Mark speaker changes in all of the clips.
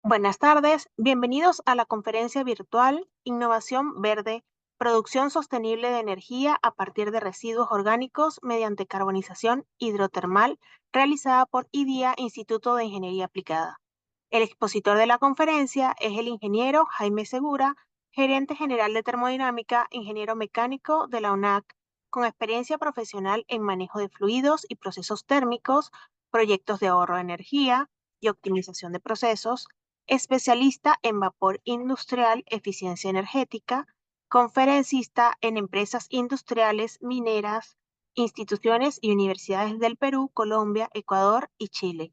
Speaker 1: Buenas tardes, bienvenidos a la conferencia virtual Innovación Verde, producción sostenible de energía a partir de residuos orgánicos mediante carbonización hidrotermal, realizada por IDIA Instituto de Ingeniería Aplicada. El expositor de la conferencia es el ingeniero Jaime Segura, gerente general de termodinámica, ingeniero mecánico de la UNAC, con experiencia profesional en manejo de fluidos y procesos térmicos, proyectos de ahorro de energía y optimización de procesos, especialista en vapor industrial, eficiencia energética, conferencista en empresas industriales, mineras, instituciones y universidades del Perú, Colombia, Ecuador y Chile.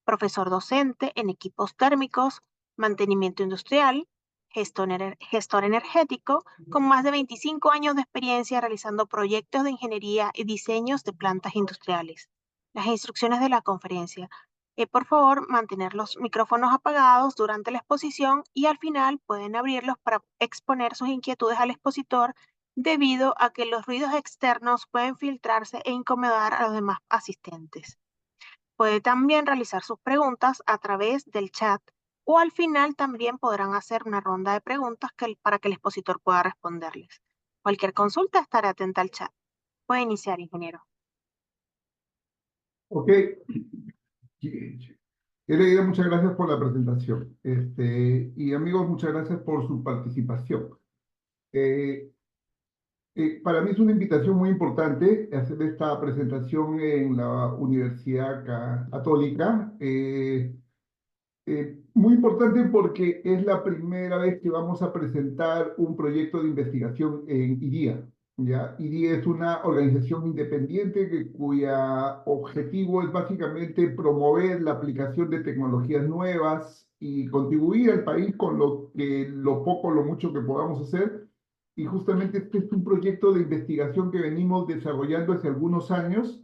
Speaker 1: Profesor docente en equipos térmicos, mantenimiento industrial, gestor energético, con más de 25 años de experiencia realizando proyectos de ingeniería y diseños de plantas industriales. Las instrucciones de la conferencia. Por favor, mantener los micrófonos apagados durante la exposición y al final pueden abrirlos para exponer sus inquietudes al expositor debido a que los ruidos externos pueden filtrarse e incomodar a los demás asistentes. Puede también realizar sus preguntas a través del chat o al final también podrán hacer una ronda de preguntas para que el expositor pueda responderles. Cualquier consulta estaré atenta al chat. Puede iniciar, ingeniero.
Speaker 2: Ok, Elegida, muchas gracias por la presentación. Y amigos, muchas gracias por su participación. Eh, para mí es una invitación muy importante hacer esta presentación en la Universidad Católica. Muy importante porque es la primera vez que vamos a presentar un proyecto de investigación en IDIA. ¿Ya? IDIA es una organización independiente cuya objetivo es básicamente promover la aplicación de tecnologías nuevas y contribuir al país con lo poco, lo mucho que podamos hacer. Y justamente este es un proyecto de investigación que venimos desarrollando hace algunos años.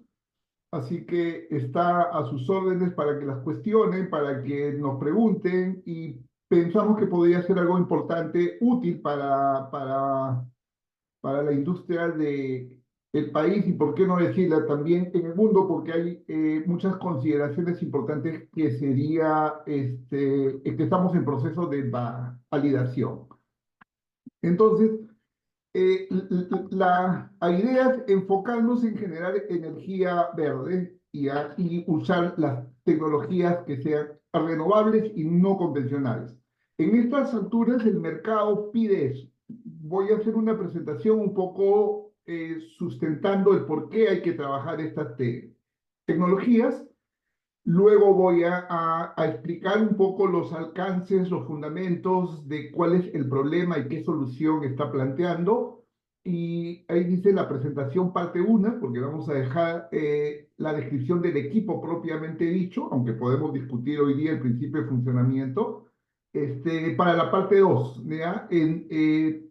Speaker 2: Así que está a sus órdenes para que las cuestionen, para que nos pregunten y pensamos que podría ser algo importante, útil para la industria del país y, por qué no decirla, también en el mundo, porque hay muchas consideraciones importantes que sería, que estamos en proceso de validación. Entonces, la idea es enfocarnos en generar energía verde y usar las tecnologías que sean renovables y no convencionales. En estas alturas el mercado pide eso. Voy a hacer una presentación un poco sustentando el por qué hay que trabajar estas tecnologías. Luego voy a explicar un poco los alcances, los fundamentos de cuál es el problema y qué solución está planteando. Y ahí dice la presentación parte 1, porque vamos a dejar la descripción del equipo propiamente dicho, aunque podemos discutir hoy día el principio de funcionamiento. Para la parte 2, ¿ya?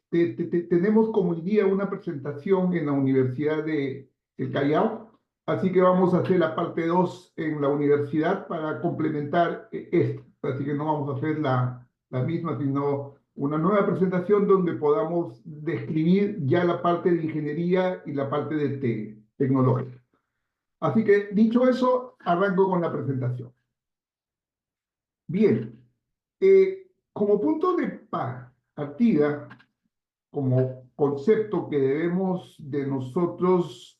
Speaker 2: Tenemos como hoy día una presentación en la Universidad del Callao. Así que vamos a hacer la parte 2 en la universidad para complementar esto. Así que no vamos a hacer la misma, sino una nueva presentación donde podamos describir ya la parte de ingeniería y la parte de tecnología. Así que, dicho eso, arranco con la presentación. Bien, como punto de partida, como concepto que debemos de nosotros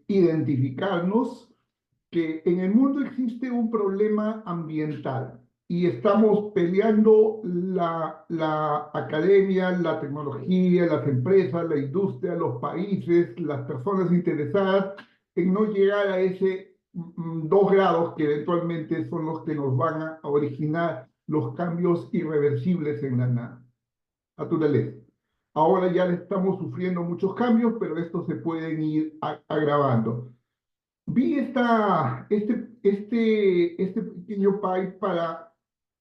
Speaker 2: identificarnos, que en el mundo existe un problema ambiental y estamos peleando la academia, la tecnología, las empresas, la industria, los países, las personas interesadas en no llegar a ese 2 grados que eventualmente son los que nos van a originar los cambios irreversibles en la naturaleza. Ahora ya le estamos sufriendo muchos cambios, pero estos se pueden ir agravando. Vi este pequeño pie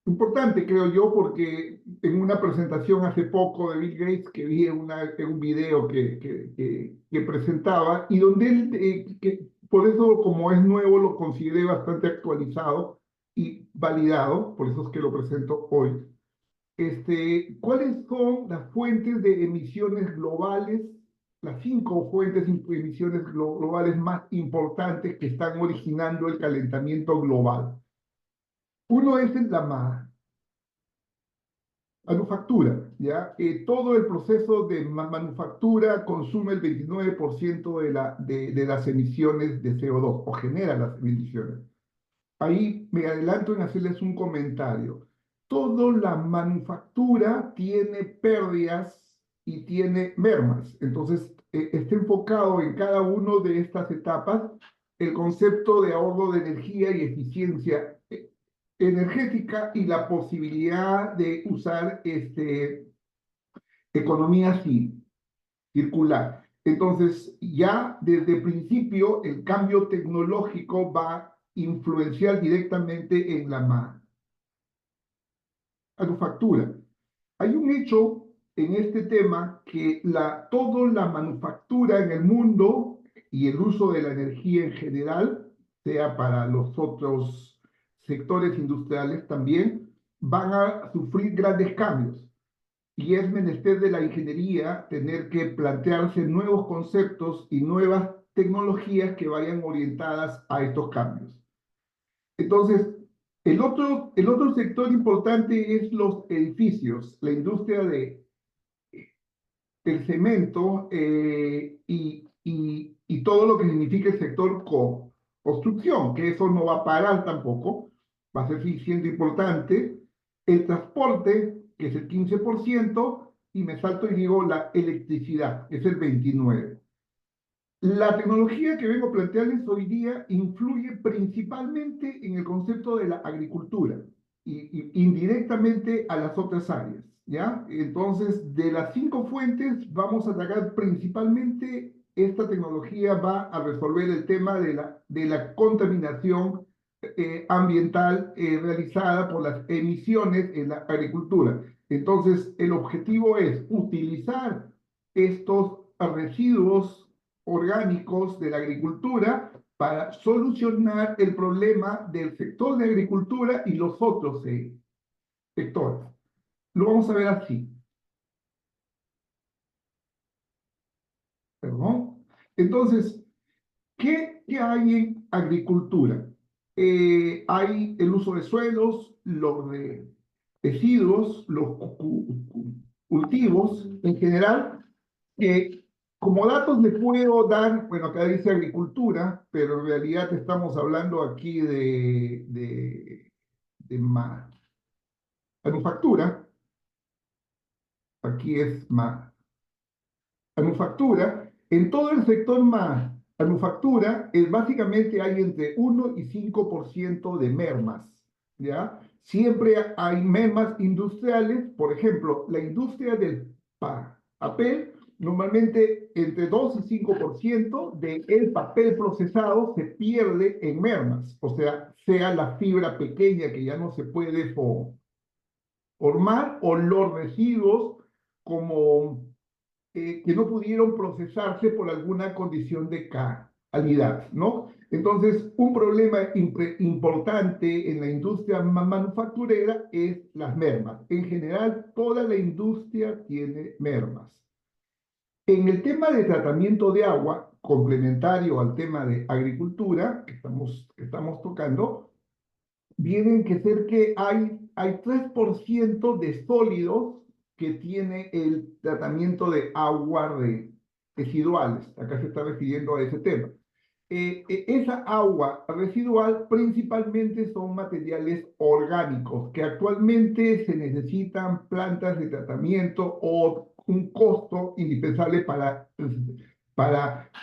Speaker 2: importante, creo yo, porque en una presentación hace poco de Bill Gates que vi en un video que presentaba y donde él, por eso como es nuevo, lo consideré bastante actualizado y validado, por eso es que lo presento hoy. ¿Cuáles son las fuentes de emisiones globales, las 5 fuentes de emisiones globales más importantes que están originando el calentamiento global? Uno es en la manufactura, ¿ya? Todo el proceso de manufactura consume el 29% de las emisiones de CO2 o genera las emisiones. Ahí me adelanto en hacerles un comentario. Toda la manufactura tiene pérdidas y tiene mermas. Entonces, está enfocado en cada una de estas etapas el concepto de ahorro de energía y eficiencia energética y la posibilidad de usar economía circular. Entonces, ya desde el principio, el cambio tecnológico va a influenciar directamente en la manufactura. Hay un hecho en este tema que toda la manufactura en el mundo y el uso de la energía en general, sea para los otros sectores industriales también, van a sufrir grandes cambios. Y es menester de la ingeniería tener que plantearse nuevos conceptos y nuevas tecnologías que vayan orientadas a estos cambios. Entonces, el otro sector importante es los edificios, la industria del cemento y todo lo que significa el sector construcción, que eso no va a parar tampoco, va a seguir siendo importante. El transporte, que es el 15%, y me salto y digo la electricidad, es el 29%. La tecnología que vengo a plantearles hoy día influye principalmente en el concepto de la agricultura y indirectamente a las otras áreas, ¿ya? Entonces, de las 5 fuentes, vamos a atacar principalmente esta tecnología va a resolver el tema de la contaminación ambiental realizada por las emisiones en la agricultura. Entonces, el objetivo es utilizar estos residuos orgánicos de la agricultura para solucionar el problema del sector de agricultura y los otros sectores. Lo vamos a ver así, perdón. Entonces, ¿qué hay en agricultura? Hay el uso de suelos, los de residuos, los cultivos en general, que como datos les puedo dar, bueno, acá dice agricultura, pero en realidad estamos hablando aquí de manufactura, aquí es manufactura. En todo el sector manufactura, básicamente hay entre 1 y 5% de mermas, ¿ya? Siempre hay mermas industriales, por ejemplo, la industria del papel, normalmente entre 2 y 5% del papel procesado se pierde en mermas, o sea la fibra pequeña que ya no se puede formar o los residuos como que no pudieron procesarse por alguna condición de calidad, ¿no? Entonces, un problema importante en la industria manufacturera es las mermas. En general, toda la industria tiene mermas. En el tema de tratamiento de agua, complementario al tema de agricultura que estamos tocando, vienen que ser que hay 3% de sólidos que tiene el tratamiento de agua residuales. Acá se está refiriendo a ese tema. Esa agua residual principalmente son materiales orgánicos que actualmente se necesitan plantas de tratamiento o un costo indispensable para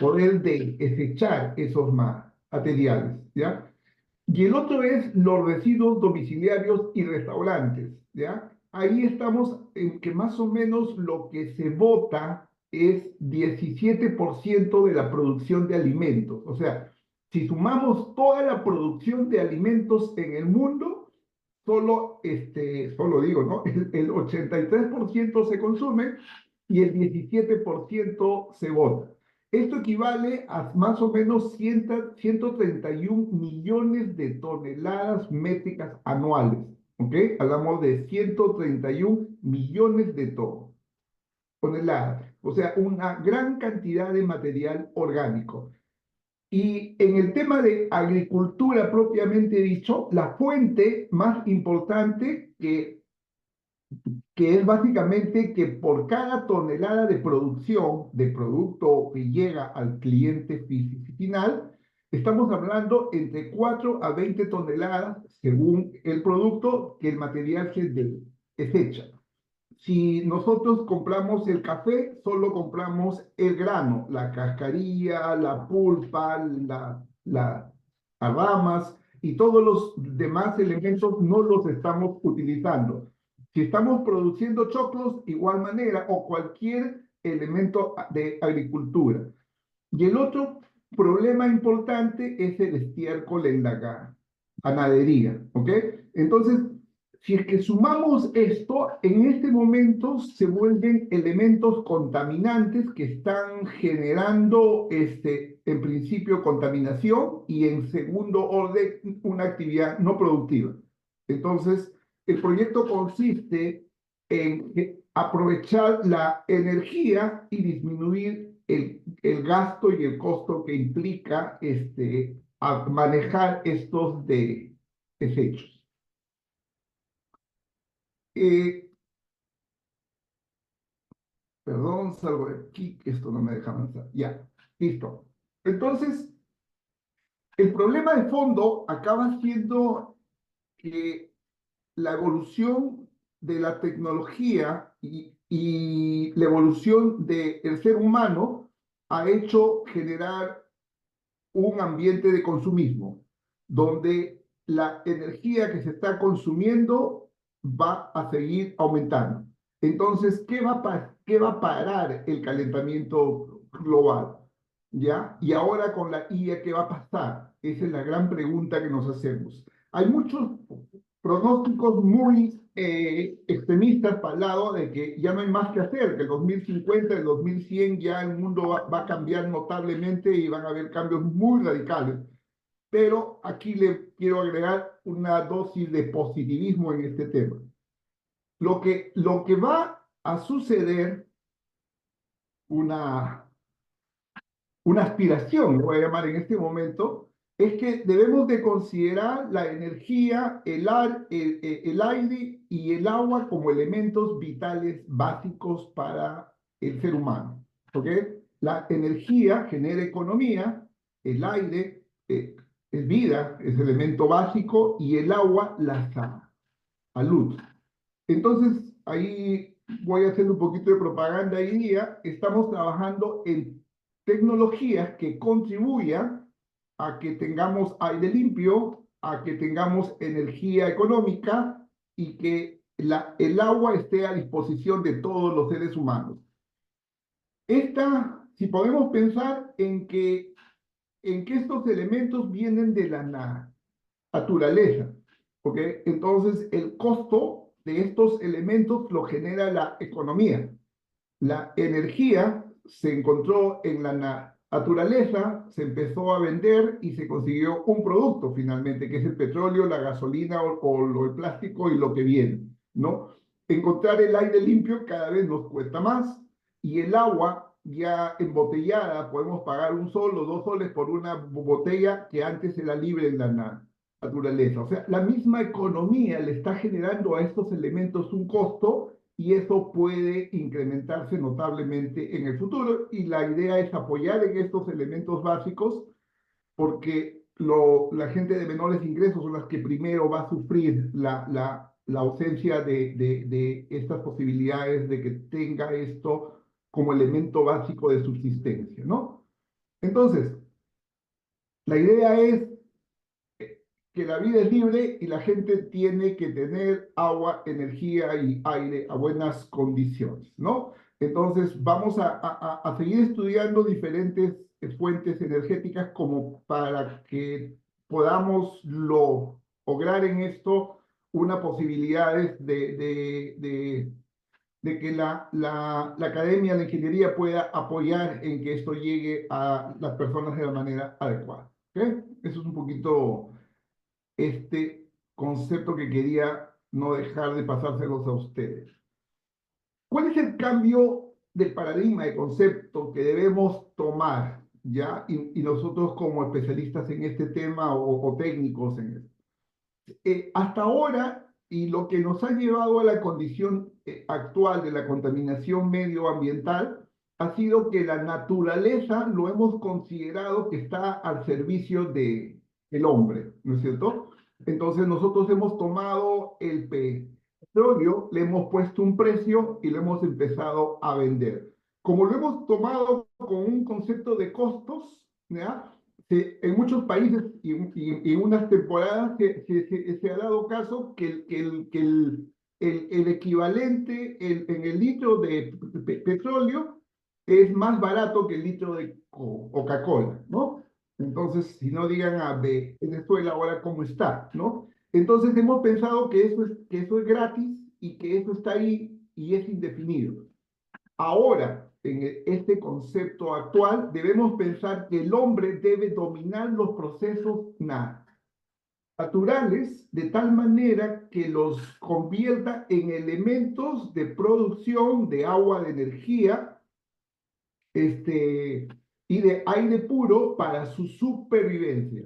Speaker 2: poder desechar esos materiales, ¿ya? Y el otro es los residuos domiciliarios y restaurantes, ¿ya? Ahí estamos en que más o menos lo que se bota es 17% de la producción de alimentos. O sea, si sumamos toda la producción de alimentos en el mundo, solo digo, ¿no? El 83% se consume y el 17% se bota. Esto equivale a más o menos 131 millones de toneladas métricas anuales. ¿Ok? Hablamos de 131 millones de toneladas. O sea, una gran cantidad de material orgánico. Y en el tema de agricultura propiamente dicho, la fuente más importante que es básicamente que por cada tonelada de producción de producto que llega al cliente final, estamos hablando entre 4 a 20 toneladas según el producto que el material se desecha. Si nosotros compramos el café, solo compramos el grano, la cascarilla, la pulpa, las ramas y todos los demás elementos no los estamos utilizando. Si estamos produciendo choclos, igual manera, o cualquier elemento de agricultura. Y el otro problema importante es el estiércol en la ganadería, ¿ok? Entonces, si es que sumamos esto, en este momento se vuelven elementos contaminantes que están generando, en principio, contaminación y en segundo orden, una actividad no productiva. Entonces, el proyecto consiste en aprovechar la energía y disminuir el gasto y el costo que implica a manejar estos desechos. Eh, Perdón, salgo de aquí, que esto no me deja avanzar. Ya, listo. Entonces, el problema de fondo acaba siendo que la evolución de la tecnología y la evolución del ser humano ha hecho generar un ambiente de consumismo, donde la energía que se está consumiendo va a seguir aumentando. Entonces, qué va a parar el calentamiento global? ¿Ya? Y ahora con la IA, ¿qué va a pasar? Esa es la gran pregunta que nos hacemos. Hay muchos pronósticos muy extremistas para el lado de que ya no hay más que hacer, que el 2050, el 2100 ya el mundo va a cambiar notablemente y van a haber cambios muy radicales. Pero aquí le quiero agregar una dosis de positivismo en este tema. Lo que va a suceder, una una aspiración, lo voy a llamar en este momento, es que debemos de considerar la energía, el aire y el agua como elementos vitales básicos para el ser humano. ¿Ok? La energía genera economía, el aire es vida, es elemento básico, y el agua la salud. Entonces, ahí voy a hacer un poquito de propaganda hoy día. Estamos trabajando en tecnologías que contribuyan a que tengamos aire limpio, a que tengamos energía económica y que el agua esté a disposición de todos los seres humanos. Si podemos pensar en que estos elementos vienen de la naturaleza, ¿ok? Entonces, el costo de estos elementos lo genera la economía. La energía se encontró en la naturaleza, se empezó a vender y se consiguió un producto finalmente, que es el petróleo, la gasolina o el plástico y lo que viene, ¿no? Encontrar el aire limpio cada vez nos cuesta más y el agua ya embotellada, podemos pagar $1 o $2 por una botella que antes era libre en la naturaleza. O sea, la misma economía le está generando a estos elementos un costo y eso puede incrementarse notablemente en el futuro. Y la idea es apoyar en estos elementos básicos porque la gente de menores ingresos son las que primero va a sufrir la ausencia de estas posibilidades de que tenga esto como elemento básico de subsistencia, ¿no? Entonces, la idea es que la vida es libre y la gente tiene que tener agua, energía y aire a buenas condiciones, ¿no? Entonces, vamos a seguir estudiando diferentes fuentes energéticas como para que podamos lograr en esto una posibilidad de que la academia, la ingeniería pueda apoyar en que esto llegue a las personas de la manera adecuada. ¿Ok? Eso es un poquito este concepto que quería no dejar de pasárselos a ustedes. ¿Cuál es el cambio de paradigma, de concepto que debemos tomar ¿ya? Y nosotros como especialistas en este tema o técnicos en esto. Hasta ahora, y lo que nos ha llevado a la condición actual de la contaminación medioambiental, ha sido que la naturaleza lo hemos considerado que está al servicio del hombre, ¿no es cierto? Entonces nosotros hemos tomado el petróleo, le hemos puesto un precio y lo hemos empezado a vender. Como lo hemos tomado con un concepto de costos, ¿ya? En muchos países y en unas temporadas se ha dado caso que el equivalente en el litro de petróleo es más barato que el litro de Coca-Cola, ¿no? Entonces, si no digan a Venezuela ahora cómo está, ¿no? Entonces hemos pensado que eso es gratis y que eso está ahí y es indefinido. Ahora, en este concepto actual, debemos pensar que el hombre debe dominar los procesos naturales de tal manera que los convierta en elementos de producción de agua, de energía, y de aire puro para su supervivencia.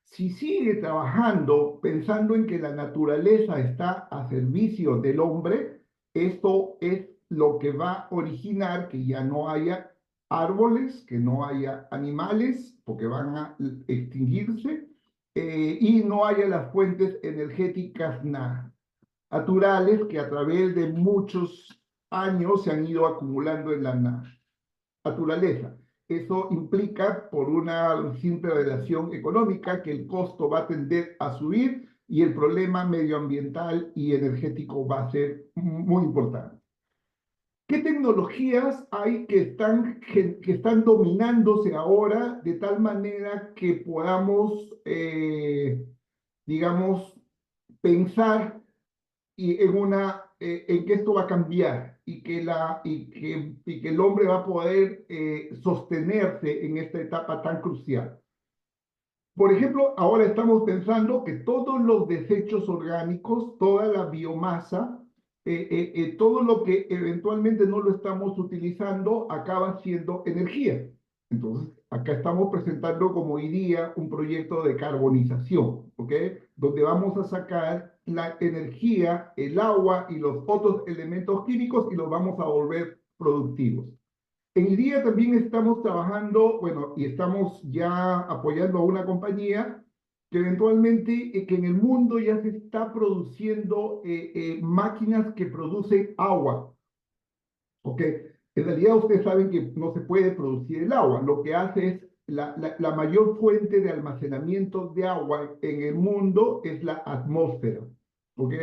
Speaker 2: Si sigue trabajando pensando en que la naturaleza está a servicio del hombre, esto es lo que va a originar que ya no haya árboles, que no haya animales, porque van a extinguirse, y no haya las fuentes energéticas naturales que a través de muchos años se han ido acumulando en la naturaleza. Eso implica, por una simple relación económica, que el costo va a tender a subir y el problema medioambiental y energético va a ser muy importante. ¿Qué tecnologías hay que están dominándose ahora de tal manera que podamos, digamos, pensar en que esto va a cambiar y que el hombre va a poder sostenerse en esta etapa tan crucial? Por ejemplo, ahora estamos pensando que todos los desechos orgánicos, toda la biomasa, todo lo que eventualmente no lo estamos utilizando acaba siendo energía. Entonces, acá estamos presentando como hoy día un proyecto de carbonización, ¿ok? Donde vamos a sacar la energía, el agua y los otros elementos químicos y los vamos a volver productivos. En el día también estamos trabajando, bueno, y estamos ya apoyando a una compañía que eventualmente, que en el mundo ya se está produciendo máquinas que producen agua, ¿ok? En realidad ustedes saben que no se puede producir el agua, lo que hace es, la mayor fuente de almacenamiento de agua en el mundo es la atmósfera, ¿ok?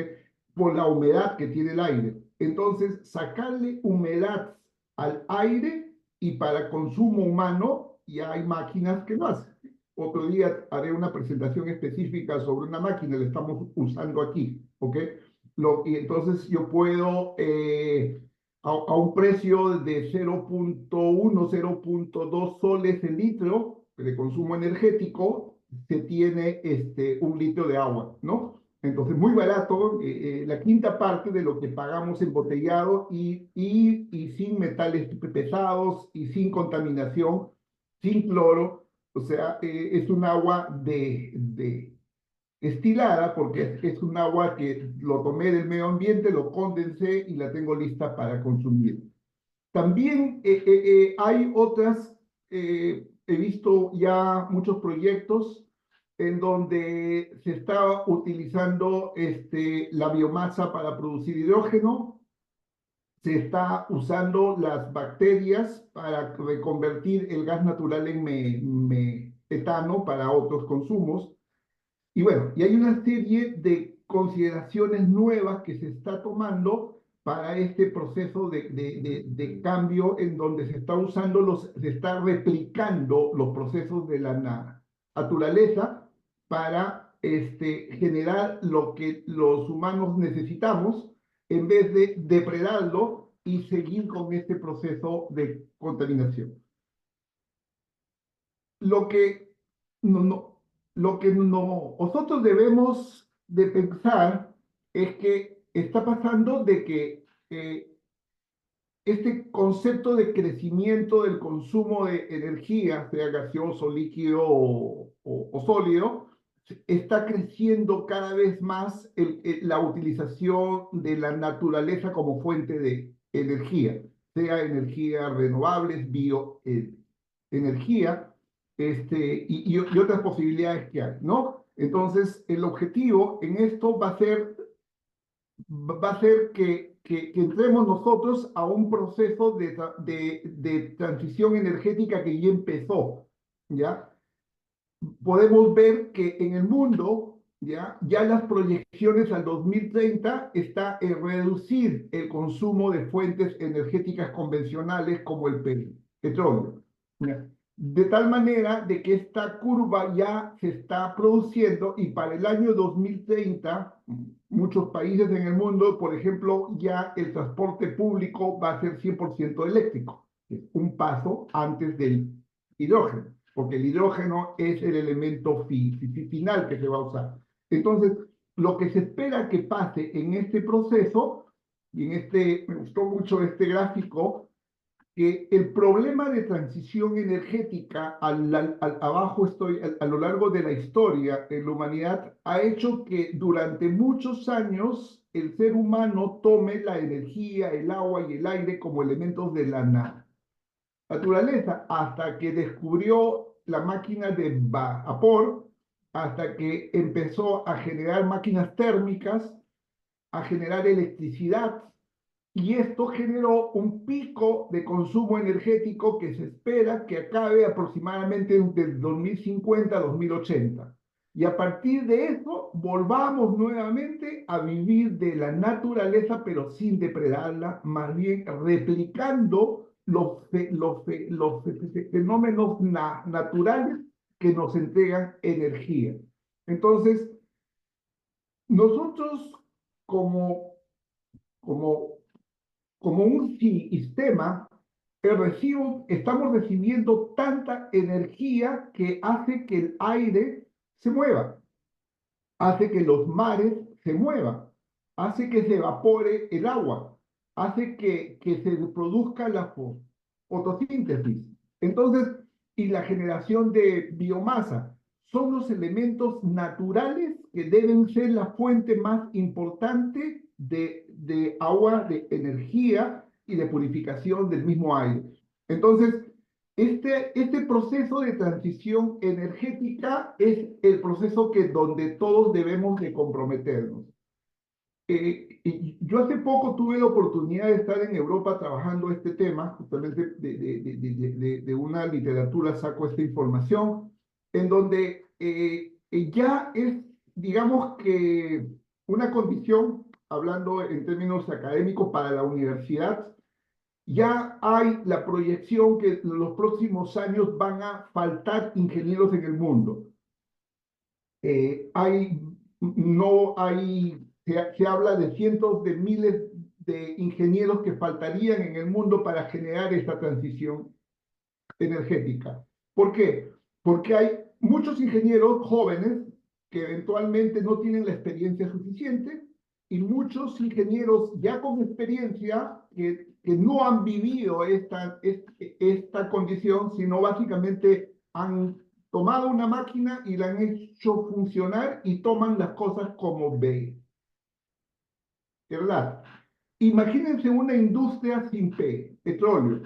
Speaker 2: Por la humedad que tiene el aire. Entonces, sacarle humedad al aire y para consumo humano ya hay máquinas que lo hacen. Otro día haré una presentación específica sobre una máquina, la estamos usando aquí, ¿ok? Y entonces yo puedo, a un precio de 0,1, 0,2 soles el litro de consumo energético, se tiene un litro de agua, ¿no? Entonces, muy barato, la quinta parte de lo que pagamos embotellado y sin metales pesados y sin contaminación, sin cloro. O sea, es un agua destilada porque es un agua que lo tomé del medio ambiente, lo condensé y la tengo lista para consumir. También hay otras, he visto ya muchos proyectos en donde se está utilizando la biomasa para producir hidrógeno, se está usando las bacterias para reconvertir el gas natural en etano para otros consumos. Y bueno, y hay una serie de consideraciones nuevas que se está tomando para este proceso de cambio en donde se está se está replicando los procesos de la naturaleza para generar lo que los humanos necesitamos en vez de depredarlo y seguir con este proceso de contaminación. Lo que no, no, lo que nosotros debemos de pensar es que está pasando de que este concepto de crecimiento del consumo de energía, sea gaseoso, líquido o sólido, está creciendo cada vez más la utilización de la naturaleza como fuente de energía, sea energía renovables, bioenergía, y otras posibilidades que hay, ¿no? Entonces, el objetivo en esto va a ser que entremos nosotros a un proceso de transición energética que ya empezó, ¿ya? Podemos ver que en el mundo, ya las proyecciones al 2030 está en reducir el consumo de fuentes energéticas convencionales como el petróleo. ¿Ya? De tal manera de que esta curva ya se está produciendo y para el año 2030, muchos países en el mundo, por ejemplo, ya el transporte público va a ser 100% eléctrico. Es un paso antes del hidrógeno, porque el hidrógeno es el elemento final que se va a usar. Entonces, lo que se espera que pase en este proceso, y me gustó mucho este gráfico, que el problema de transición energética abajo a lo largo de la historia en la humanidad ha hecho que durante muchos años el ser humano tome la energía, el agua y el aire como elementos de la naturaleza, hasta que descubrió la máquina de vapor, hasta que empezó a generar máquinas térmicas, a generar electricidad, y esto generó un pico de consumo energético que se espera que acabe aproximadamente del 2050 a 2080. Y a partir de eso, volvamos nuevamente a vivir de la naturaleza, pero sin depredarla, más bien replicando los fenómenos naturales que nos entregan energía. Entonces, nosotros como, como como un sistema, estamos recibiendo tanta energía que hace que el aire se mueva, hace que los mares se muevan, hace que se evapore el agua, hace que se produzca la fotosíntesis. Entonces, y la generación de biomasa son los elementos naturales que deben ser la fuente más importante de agua, de energía y de purificación del mismo aire. Entonces, este proceso de transición energética es el proceso donde todos debemos de comprometernos. Y yo hace poco tuve la oportunidad de estar en Europa trabajando este tema, justamente de una literatura saco esta información, en donde ya es, digamos que, una condición, hablando en términos académicos para la universidad, ya hay la proyección que en los próximos años van a faltar ingenieros en el mundo. No hay, se habla de cientos de miles de ingenieros que faltarían en el mundo para generar esta transición energética. ¿Por qué? Porque hay muchos ingenieros jóvenes que eventualmente no tienen la experiencia suficiente y muchos ingenieros ya con experiencia que no han vivido esta condición, sino básicamente han tomado una máquina y la han hecho funcionar y toman las cosas como ve. ¿Verdad? Imagínense una industria sin petróleo,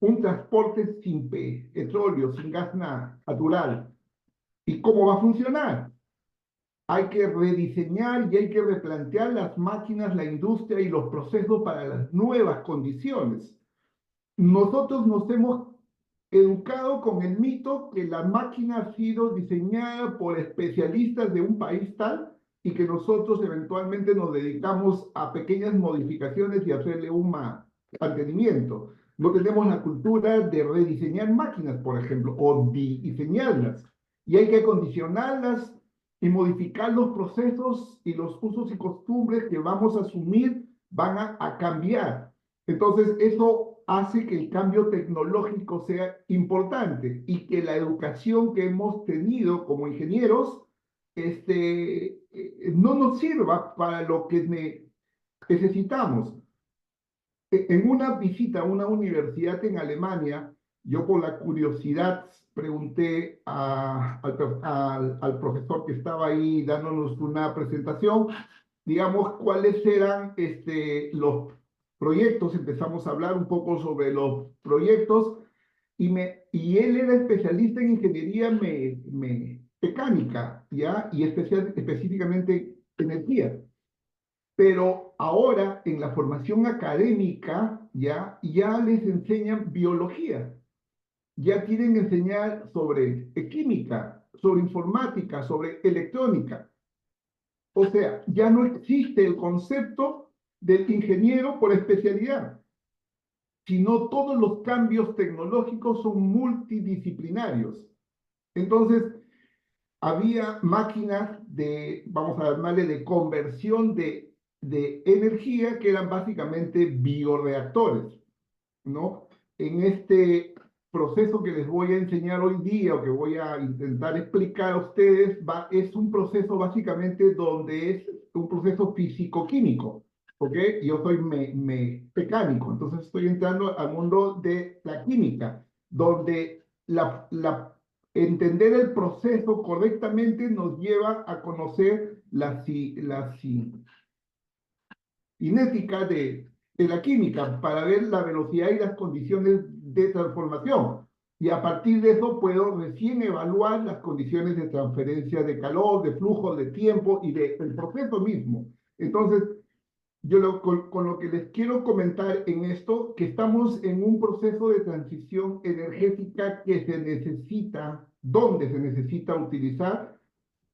Speaker 2: un transporte sin petróleo, sin gas natural. ¿Y cómo va a funcionar? Hay que rediseñar y hay que replantear las máquinas, la industria y los procesos para las nuevas condiciones. Nosotros nos hemos educado con el mito que la máquina ha sido diseñada por especialistas de un país tal y que nosotros eventualmente nos dedicamos a pequeñas modificaciones y hacerle un mantenimiento. No tenemos la cultura de rediseñar máquinas, por ejemplo, o diseñarlas. Y hay que acondicionarlas y modificar los procesos y los usos y costumbres que vamos a asumir van a cambiar. Entonces, eso hace que el cambio tecnológico sea importante y que la educación que hemos tenido como ingenieros no nos sirva para lo que necesitamos. En una visita a una universidad en Alemania, yo por la curiosidad pregunté al profesor que estaba ahí dándonos una presentación, digamos, cuáles eran los proyectos. Empezamos a hablar un poco sobre los proyectos y él era especialista en ingeniería mecánica, ¿ya? Y específicamente energía. Pero ahora en la formación académica ya les enseñan biología, ya tienen que enseñar sobre química, sobre informática, sobre electrónica. O sea, ya no existe el concepto del ingeniero por especialidad, sino todos los cambios tecnológicos son multidisciplinarios. Entonces, había máquinas vamos a llamarle, de conversión de energía que eran básicamente bioreactores, ¿no? En este proceso que les voy a enseñar hoy día o que voy a intentar explicar a ustedes, es un proceso básicamente donde es un proceso físico-químico, ¿ok? Yo soy mecánico, entonces estoy entrando al mundo de la química, donde entender el proceso correctamente nos lleva a conocer la cinética de la química para ver la velocidad y las condiciones de transformación. Y a partir de eso puedo recién evaluar las condiciones de transferencia de calor, de flujo, de tiempo y del proceso mismo. Entonces, con lo que les quiero comentar en esto, que estamos en un proceso de transición energética que se necesita, donde se necesita utilizar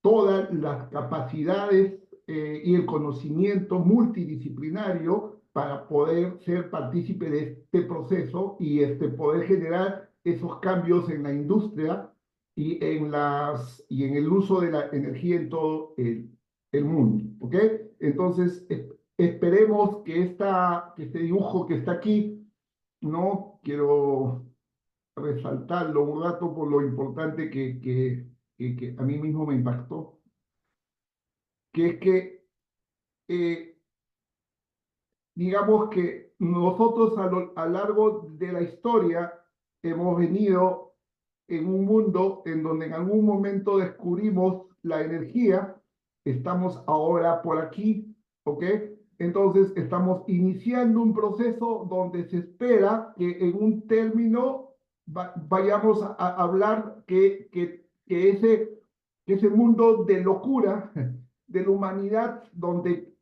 Speaker 2: todas las capacidades y el conocimiento multidisciplinario para poder ser partícipe de este proceso y poder generar esos cambios en la industria y en el uso de la energía en todo el mundo. ¿Ok? Entonces, esperemos que este dibujo que está aquí, no quiero resaltarlo un rato por lo importante que a mí mismo me impactó, que es que, eh, digamos que nosotros a lo largo de la historia hemos venido en un mundo en donde en algún momento descubrimos la energía, estamos ahora por aquí, ¿ok? Entonces estamos iniciando un proceso donde se espera que en un término vayamos a hablar que ese mundo de locura de la humanidad donde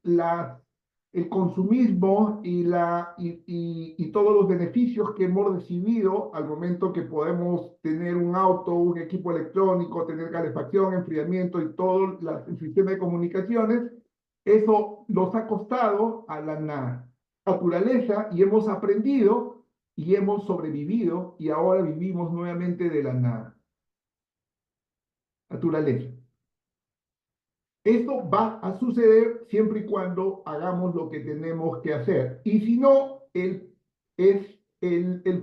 Speaker 2: el consumismo y todos los beneficios que hemos recibido al momento que podemos tener un auto, un equipo electrónico, tener calefacción, enfriamiento y todo el sistema de comunicaciones, eso nos ha costado a la naturaleza y hemos aprendido y hemos sobrevivido y ahora vivimos nuevamente de la naturaleza. Esto va a suceder siempre y cuando hagamos lo que tenemos que hacer. Y si no, el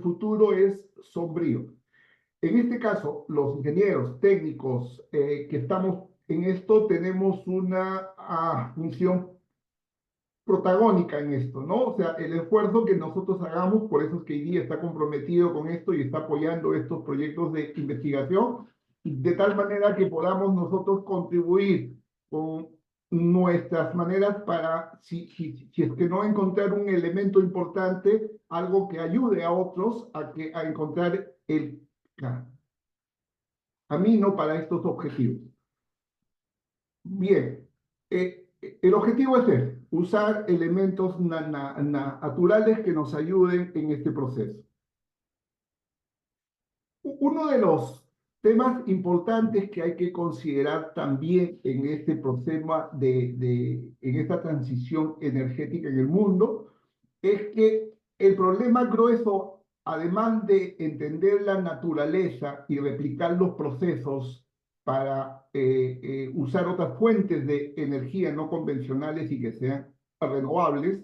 Speaker 2: futuro es sombrío. En este caso, los ingenieros técnicos que estamos en esto tenemos una función protagónica en esto, ¿no? O sea, el esfuerzo que nosotros hagamos, por eso es que IDEA está comprometido con esto y está apoyando estos proyectos de investigación, de tal manera que podamos nosotros contribuir con nuestras maneras para, si es que no encontrar un elemento importante, algo que ayude a otros a encontrar el camino para estos objetivos. Bien, el objetivo es usar elementos naturales que nos ayuden en este proceso. Uno de los temas importantes que hay que considerar también en este proceso en esta transición energética en el mundo es que el problema grueso, además de entender la naturaleza y replicar los procesos para usar otras fuentes de energía no convencionales y que sean renovables,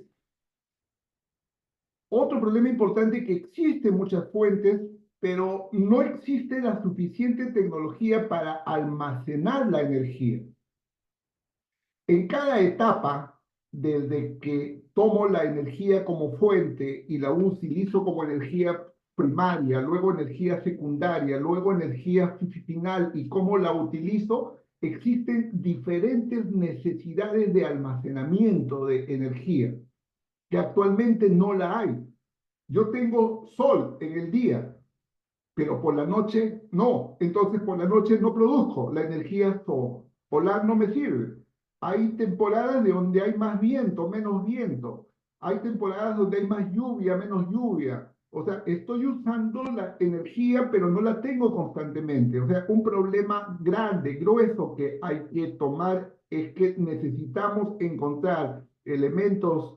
Speaker 2: otro problema importante es que existen muchas fuentes, pero no existe la suficiente tecnología para almacenar la energía. En cada etapa desde que tomo la energía como fuente y la utilizo como energía primaria, luego energía secundaria, luego energía final y cómo la utilizo, existen diferentes necesidades de almacenamiento de energía que actualmente no la hay. Yo tengo sol en el día, pero por la noche no. Entonces por la noche no produzco. La energía solar no me sirve. Hay temporadas de donde hay más viento, menos viento. Hay temporadas donde hay más lluvia, menos lluvia. O sea, estoy usando la energía, pero no la tengo constantemente. O sea, un problema grande, grueso que hay que tomar es que necesitamos encontrar elementos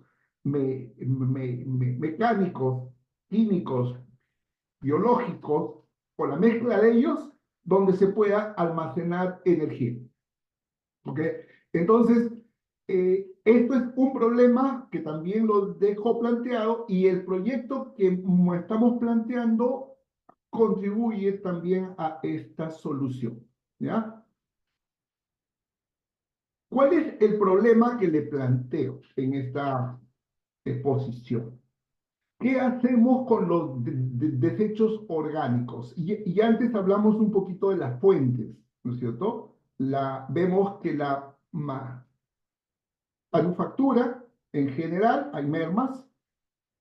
Speaker 2: mecánicos, químicos, biológicos, o la mezcla de ellos, donde se pueda almacenar energía. ¿Ok? Entonces, esto es un problema que también lo dejo planteado y el proyecto que estamos planteando contribuye también a esta solución. ¿Ya? ¿Cuál es el problema que le planteo en esta exposición? ¿Qué hacemos con los desechos orgánicos? Y antes hablamos un poquito de las fuentes, ¿no es cierto? Vemos que la manufactura, en general, hay mermas.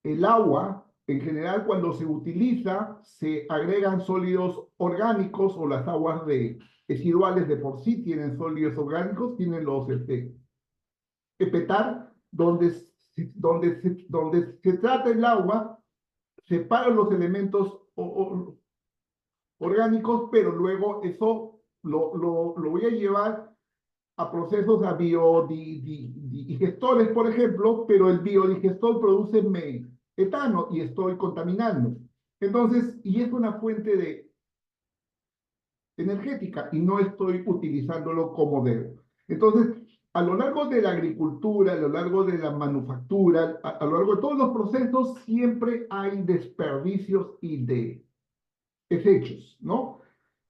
Speaker 2: El agua, en general, cuando se utiliza, se agregan sólidos orgánicos o las aguas residuales de por sí tienen sólidos orgánicos, tienen los petar, donde se trata el agua, separa los elementos orgánicos, pero luego eso lo voy a llevar a procesos a biodigestores, por ejemplo, pero el biodigestor produce etano y estoy contaminando. Entonces, y es una fuente energética y no estoy utilizándolo como debo. Entonces, a lo largo de la agricultura, a lo largo de la manufactura, a lo largo de todos los procesos, siempre hay desperdicios y desechos, ¿no?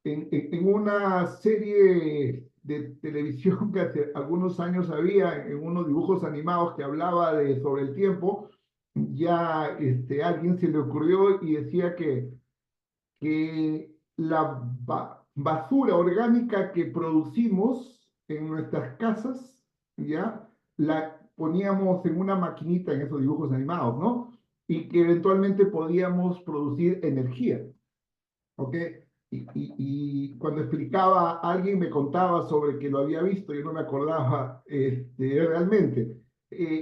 Speaker 2: En una serie de televisión que hace algunos años había, en unos dibujos animados que hablaba sobre el tiempo, ya alguien se le ocurrió y decía que la basura orgánica que producimos en nuestras casas, ya, la poníamos en una maquinita en esos dibujos animados, ¿no? Y que eventualmente podíamos producir energía. ¿Ok? Y cuando explicaba, alguien me contaba sobre que lo había visto, yo no me acordaba realmente.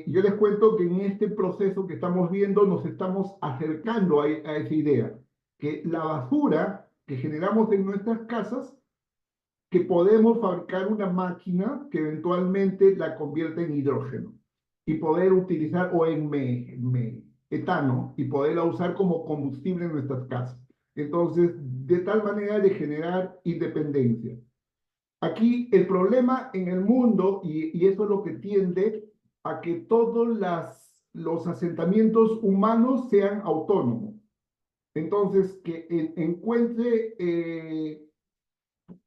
Speaker 2: Yo les cuento que en este proceso que estamos viendo nos estamos acercando a esa idea, que la basura que generamos en nuestras casas, que podemos fabricar una máquina que eventualmente la convierta en hidrógeno y poder utilizar, o en etano, y poderla usar como combustible en nuestras casas. Entonces, de tal manera de generar independencia. Aquí el problema en el mundo, y eso es lo que tiende a que todos los asentamientos humanos sean autónomos. Entonces, que encuentre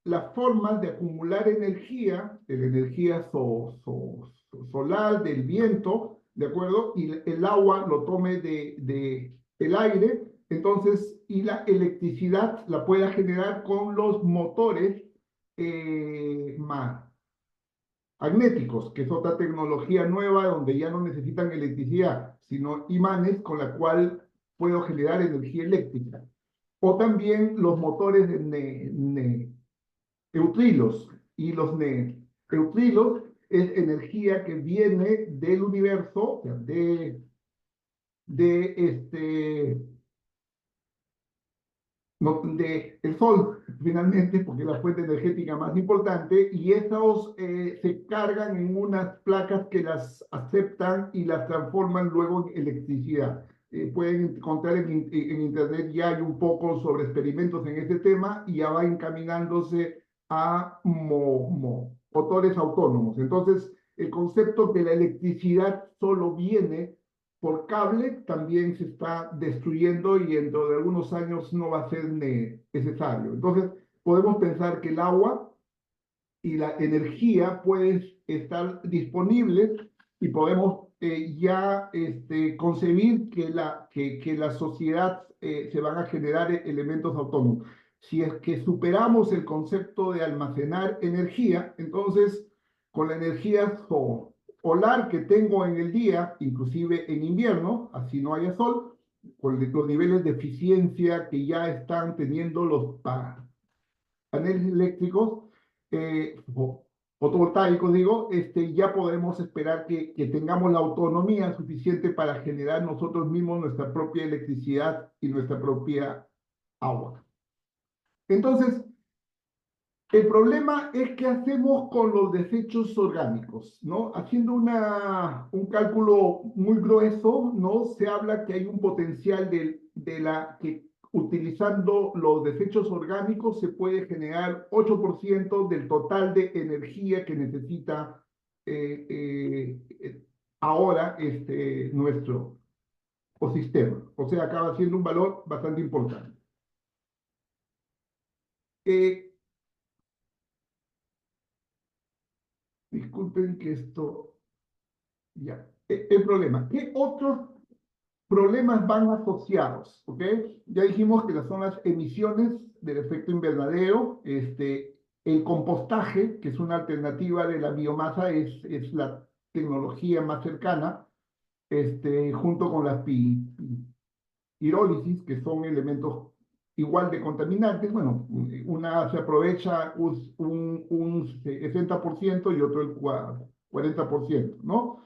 Speaker 2: las formas de acumular energía, de la energía solar, del viento, ¿de acuerdo? Y el agua lo tome el aire, entonces, y la electricidad la pueda generar con los motores magnéticos, que es otra tecnología nueva donde ya no necesitan electricidad, sino imanes con la cual puedo generar energía eléctrica. O también los motores de neutrinos, y los neutrinos es energía que viene del universo, o sea, de no, el Sol, finalmente, porque es la fuente energética más importante, y esos se cargan en unas placas que las aceptan y las transforman luego en electricidad. Pueden encontrar en internet, ya hay un poco sobre experimentos en este tema y ya va encaminándose a motores autónomos. Entonces, el concepto de la electricidad solo viene por cable, también se está destruyendo y dentro de algunos años no va a ser necesario. Entonces, podemos pensar que el agua y la energía pueden estar disponibles y podemos ya concebir que la sociedad se van a generar elementos autónomos. Si es que superamos el concepto de almacenar energía, entonces con la energía solar que tengo en el día, inclusive en invierno, así no haya sol, con los niveles de eficiencia que ya están teniendo los paneles eléctricos, fotovoltaicos, digo, ya podemos esperar que tengamos la autonomía suficiente para generar nosotros mismos nuestra propia electricidad y nuestra propia agua. Entonces, el problema es qué hacemos con los desechos orgánicos, ¿no? Haciendo un cálculo muy grueso, ¿no? Se habla que hay un potencial que utilizando los desechos orgánicos se puede generar 8% del total de energía que necesita eh, eh, ahora nuestro ecosistema. O sea, acaba siendo un valor bastante importante. Eh, Disculpen que esto... Ya. El problema. ¿Qué otros problemas van asociados? ¿Ok? Ya dijimos que son las emisiones del efecto invernadero, el compostaje, que es una alternativa de la biomasa, es la tecnología más cercana, junto con las pirólisis, que son elementos igual de contaminantes. Bueno, una se aprovecha un 60% y otro el 40%, ¿no?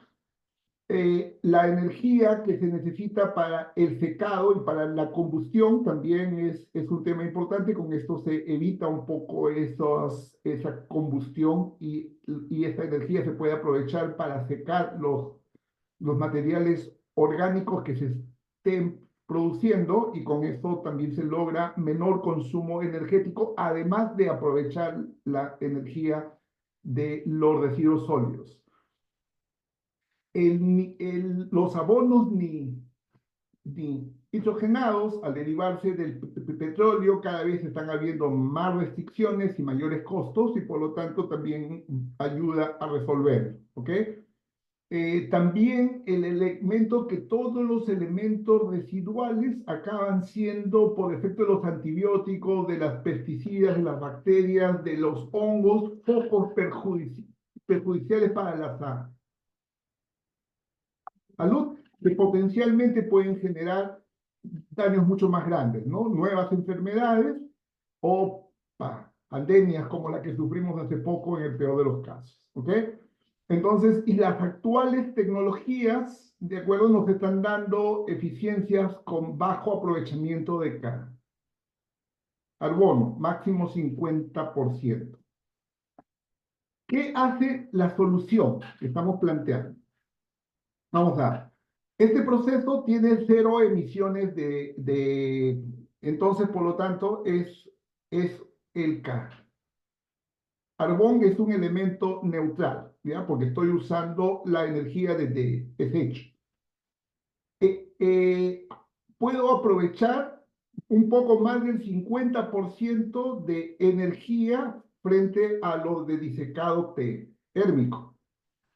Speaker 2: La energía que se necesita para el secado y para la combustión también es un tema importante. Con esto se evita un poco esa combustión y esta energía se puede aprovechar para secar los materiales orgánicos que se estén produciendo y con eso también se logra menor consumo energético, además de aprovechar la energía de los residuos sólidos. Los abonos ni hidrogenados, al derivarse del petróleo, cada vez están habiendo más restricciones y mayores costos y por lo tanto también ayuda a resolver, ¿ok? También el elemento que todos los elementos residuales acaban siendo, por efecto de los antibióticos, de las pesticidas, de las bacterias, de los hongos, pocos perjudiciales para la salud, que potencialmente pueden generar daños mucho más grandes, ¿no? Nuevas enfermedades o pandemias como la que sufrimos hace poco en el peor de los casos, ¿ok? Entonces, y las actuales tecnologías, de acuerdo, nos están dando eficiencias con bajo aprovechamiento de carbono, máximo 50%. ¿Qué hace la solución que estamos planteando? Vamos a ver. Este proceso tiene cero emisiones entonces, por lo tanto, es el carbón es un elemento neutral, ¿ya? Porque estoy usando la energía de desecho. Eh, eh, Puedo aprovechar un poco más del 50% de energía frente a los de disecado térmico.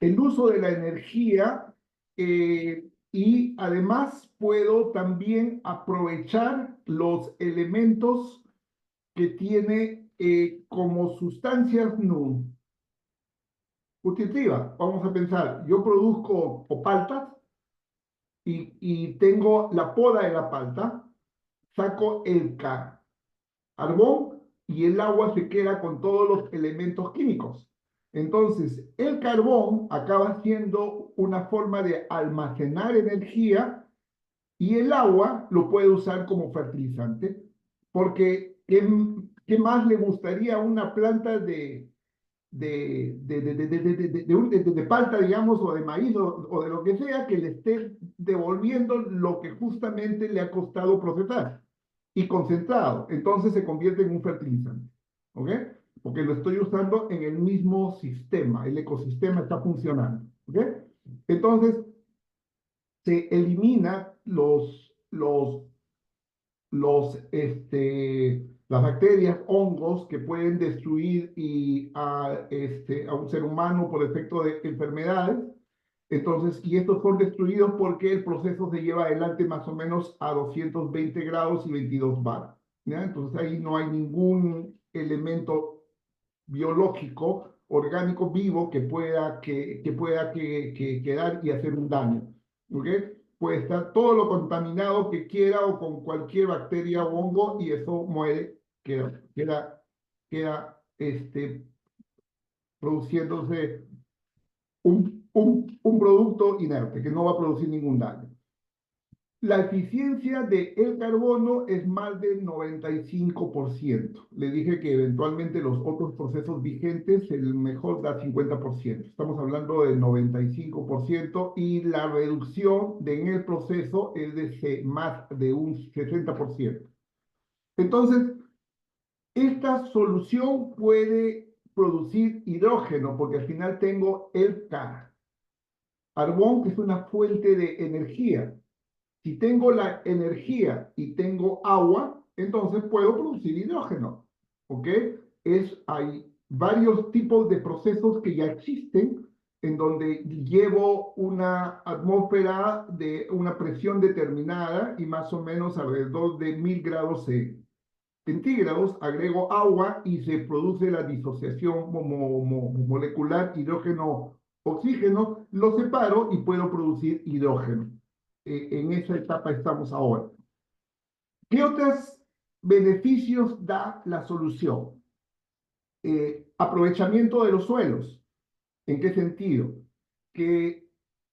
Speaker 2: El uso de la energía y además puedo también aprovechar los elementos que tiene como sustancias nutritivas. Vamos a pensar, yo produzco paltas y tengo la poda de la palta, saco el carbón y el agua se queda con todos los elementos químicos. Entonces, el carbón acaba siendo una forma de almacenar energía y el agua lo puede usar como fertilizante, porque ¿qué más le gustaría a una planta de palta, digamos, o de maíz o de lo que sea, que le esté devolviendo lo que justamente le ha costado procesar y concentrado? Entonces se convierte en un fertilizante, ¿ok? Porque lo estoy usando en el mismo sistema, el ecosistema está funcionando, ¿ok? Entonces se elimina las bacterias, hongos que pueden destruir a un ser humano por efecto de enfermedades. Entonces, y estos son destruidos porque el proceso se lleva adelante más o menos a 220 grados y 22 bar. ¿Ya? Entonces ahí no hay ningún elemento biológico, orgánico vivo que pueda quedar y hacer un daño. ¿Ok? Puede estar todo lo contaminado que quiera o con cualquier bacteria o hongo y eso muere, queda produciéndose un producto inerte que no va a producir ningún daño. La eficiencia del carbono es más del 95%. Le dije que eventualmente los otros procesos vigentes, el mejor da 50%. Estamos hablando del 95% y la reducción en el proceso es de más de un 60%. Entonces, esta solución puede producir hidrógeno porque al final tengo el carbón, que es una fuente de energía. Si tengo la energía y tengo agua, entonces puedo producir hidrógeno. ¿Ok? Hay varios tipos de procesos que ya existen en donde llevo una atmósfera de una presión determinada y más o menos alrededor de 1000 grados centígrados, agrego agua y se produce la disociación molecular hidrógeno-oxígeno, lo separo y puedo producir hidrógeno. En esa etapa estamos ahora. ¿Qué otros beneficios da la solución? Aprovechamiento de los suelos. ¿En qué sentido? Que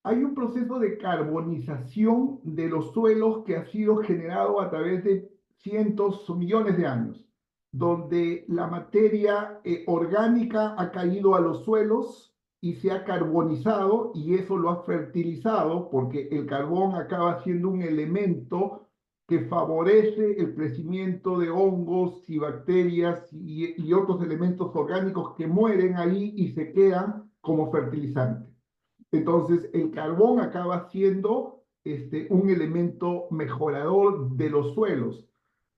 Speaker 2: hay un proceso de carbonización de los suelos que ha sido generado a través de cientos o millones de años, donde la materia orgánica ha caído a los suelos y se ha carbonizado y eso lo ha fertilizado porque el carbón acaba siendo un elemento que favorece el crecimiento de hongos y bacterias y otros elementos orgánicos que mueren ahí y se quedan como fertilizante. Entonces, el carbón acaba siendo un elemento mejorador de los suelos.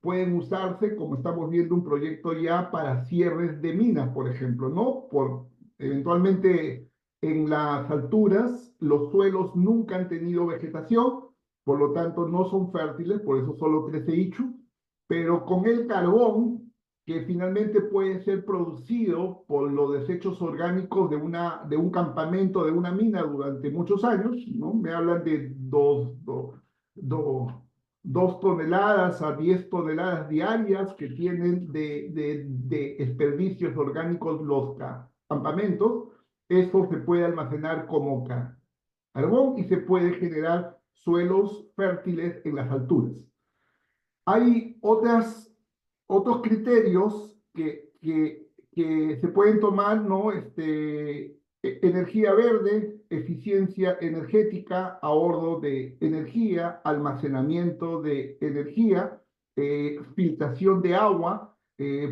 Speaker 2: Pueden usarse, como estamos viendo, un proyecto ya para cierres de minas, por ejemplo, ¿no? Eventualmente, en las alturas, los suelos nunca han tenido vegetación, por lo tanto, no son fértiles, por eso solo crece ichu, pero con el carbón que finalmente puede ser producido por los desechos orgánicos de un campamento, de una mina durante muchos años, ¿no? Me hablan de 2 toneladas a 10 toneladas diarias que tienen de desperdicios orgánicos los campamentos. Eso se puede almacenar como carbón y se puede generar suelos fértiles en las alturas. Hay otros criterios que se pueden tomar, ¿no? Energía verde, eficiencia energética, ahorro de energía, almacenamiento de energía, filtración de agua.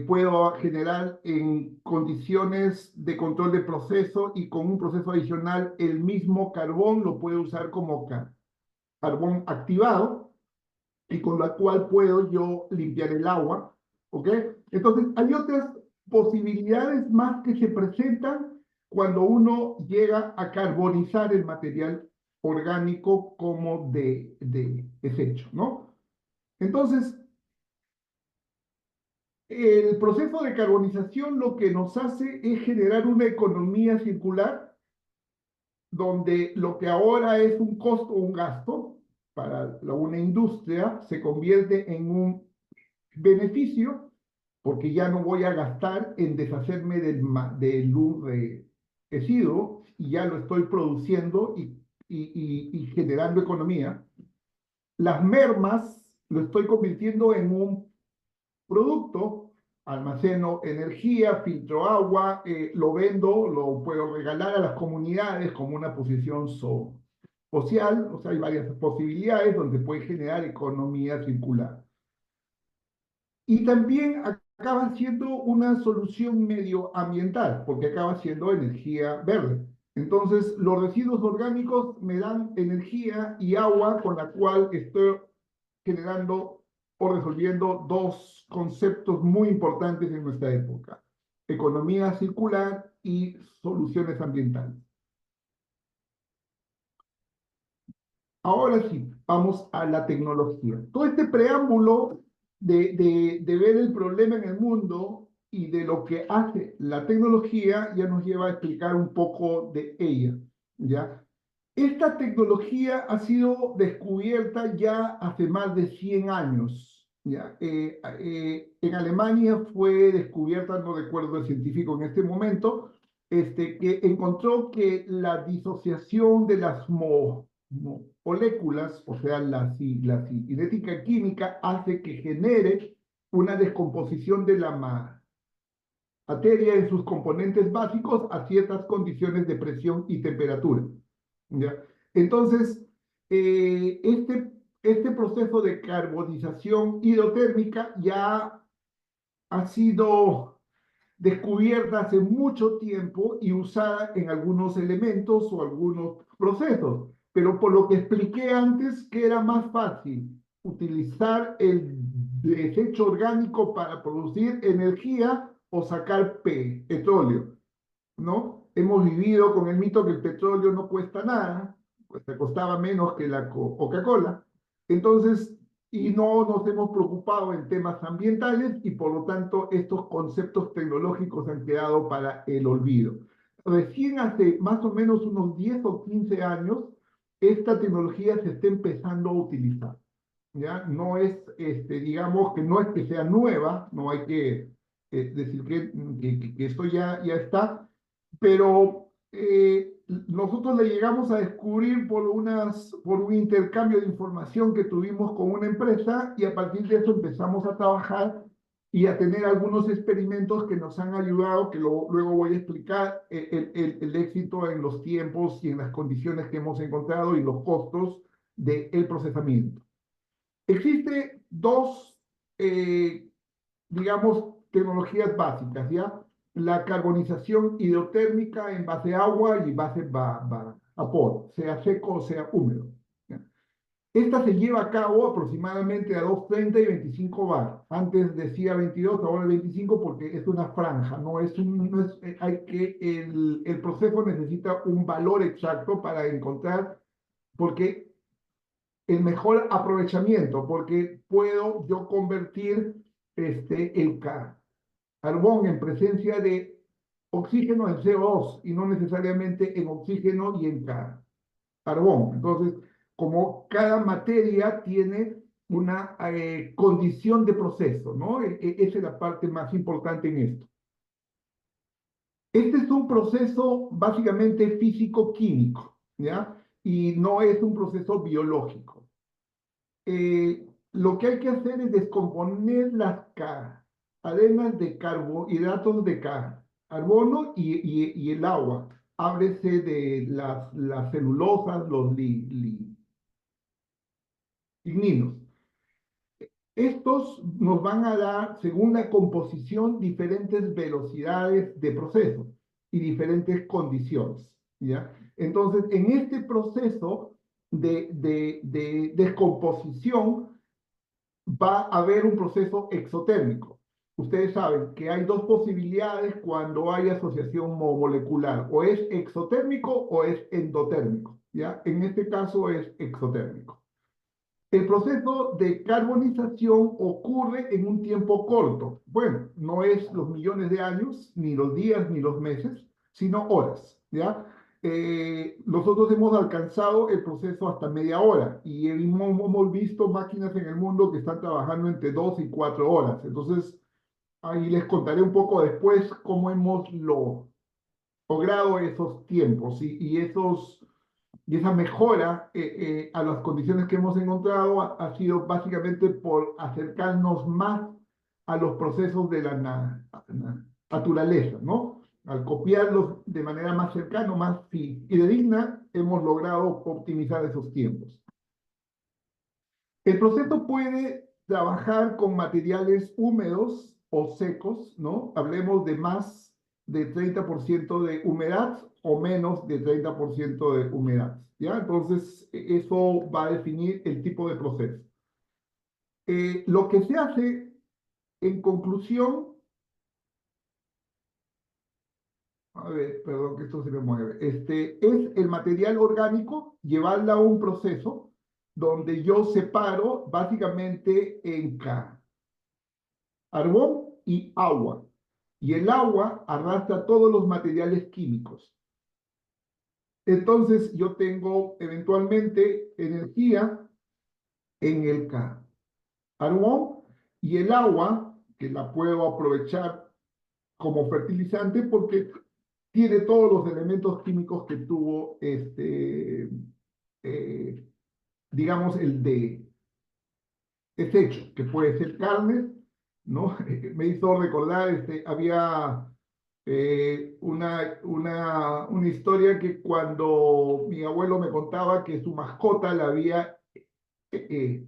Speaker 2: Puedo generar en condiciones de control de proceso y con un proceso adicional el mismo carbón lo puedo usar como carbón activado y con la cual puedo yo limpiar el agua, ¿ok? Entonces, hay otras posibilidades más que se presentan cuando uno llega a carbonizar el material orgánico como de desecho, ¿no? Entonces, el proceso de carbonización lo que nos hace es generar una economía circular donde lo que ahora es un costo o un gasto para una industria se convierte en un beneficio porque ya no voy a gastar en deshacerme del residuo y ya lo estoy produciendo y generando economía. Las mermas lo estoy convirtiendo en un producto, almaceno energía, filtro agua, lo vendo, lo puedo regalar a las comunidades como una posición social, o sea, hay varias posibilidades donde puede generar economía circular. Y también acaba siendo una solución medioambiental, porque acaba siendo energía verde. Entonces, los residuos orgánicos me dan energía y agua con la cual estoy generando o resolviendo dos conceptos muy importantes en nuestra época: economía circular y soluciones ambientales. Ahora sí, vamos a la tecnología. Todo este preámbulo de ver el problema en el mundo y de lo que hace la tecnología ya nos lleva a explicar un poco de ella, ¿ya? Esta tecnología ha sido descubierta ya hace más de 100 años, ¿ya? En Alemania fue descubierta, no recuerdo el científico en este momento, que encontró que la disociación de las moléculas, o sea, la cinética química, hace que genere una descomposición de la materia en sus componentes básicos a ciertas condiciones de presión y temperatura. ¿Ya? Entonces, este proceso de carbonización hidrotérmica ya ha sido descubierta hace mucho tiempo y usada en algunos elementos o algunos procesos. Pero por lo que expliqué antes, que era más fácil utilizar el desecho orgánico para producir energía o sacar petróleo, ¿no? Hemos vivido con el mito que el petróleo no cuesta nada, pues te costaba menos que la Coca-Cola. Entonces, y no nos hemos preocupado en temas ambientales y por lo tanto estos conceptos tecnológicos han quedado para el olvido. Recién hace más o menos unos 10 o 15 años, esta tecnología se está empezando a utilizar. ¿Ya? No es, digamos que no es que sea nueva, no hay que decir que esto ya está, pero nosotros le llegamos a descubrir por un intercambio de información que tuvimos con una empresa y a partir de eso empezamos a trabajar y a tener algunos experimentos que nos han ayudado, que luego voy a explicar el éxito en los tiempos y en las condiciones que hemos encontrado y los costos del procesamiento. Existe dos, digamos, tecnologías básicas, ¿ya? La carbonización hidrotérmica en base a agua y base vapor, sea seco o sea húmedo. ¿Ya? Esta se lleva a cabo aproximadamente a 230 y 25 bar. Antes decía 22, ahora 25 porque es una franja, no es, el proceso necesita un valor exacto para encontrar, porque el mejor aprovechamiento, porque puedo yo convertir el carbón en presencia de oxígeno en CO2 y no necesariamente en oxígeno y en carbón. Entonces, como cada materia tiene una condición de proceso, ¿no? Esa es la parte más importante en esto. Este es un proceso básicamente físico-químico, ¿ya? Y no es un proceso biológico. Lo que hay que hacer es descomponer las cadenas de carbohidratos de carbono y el agua. Háblese de las celulosas, los ligninos. Estos nos van a dar, según la composición, diferentes velocidades de proceso y diferentes condiciones, ¿ya? Entonces, en este proceso de descomposición, va a haber un proceso exotérmico. Ustedes saben que hay dos posibilidades cuando hay asociación molecular, o es exotérmico o es endotérmico, ¿ya? En este caso es exotérmico. El proceso de carbonización ocurre en un tiempo corto. Bueno, no es los millones de años, ni los días, ni los meses, sino horas, ¿ya? Nosotros hemos alcanzado el proceso hasta media hora y hemos visto máquinas en el mundo que están trabajando entre 2 y 4 horas. Entonces, ahí les contaré un poco después cómo hemos logrado esos tiempos y esa mejora a las condiciones que hemos encontrado ha sido básicamente por acercarnos más a los procesos de la naturaleza, ¿no? Al copiarlos de manera más cercana, más fidedigna, hemos logrado optimizar esos tiempos. El proceso puede trabajar con materiales húmedos o secos, ¿no? Hablemos de más de 30% de humedad o menos de 30% de humedad, ¿ya? Entonces, eso va a definir el tipo de proceso. Lo que se hace en conclusión, a ver, perdón que esto se me mueve, es el material orgánico, llevarla a un proceso donde yo separo básicamente en carbón y agua. Y el agua arrastra todos los materiales químicos. Entonces yo tengo eventualmente energía en el carbón y el agua, que la puedo aprovechar como fertilizante porque tiene todos los elementos químicos que tuvo eh, digamos, el de desecho, que puede ser carne, ¿no? Me hizo recordar, había una historia que cuando mi abuelo me contaba que su mascota la había eh,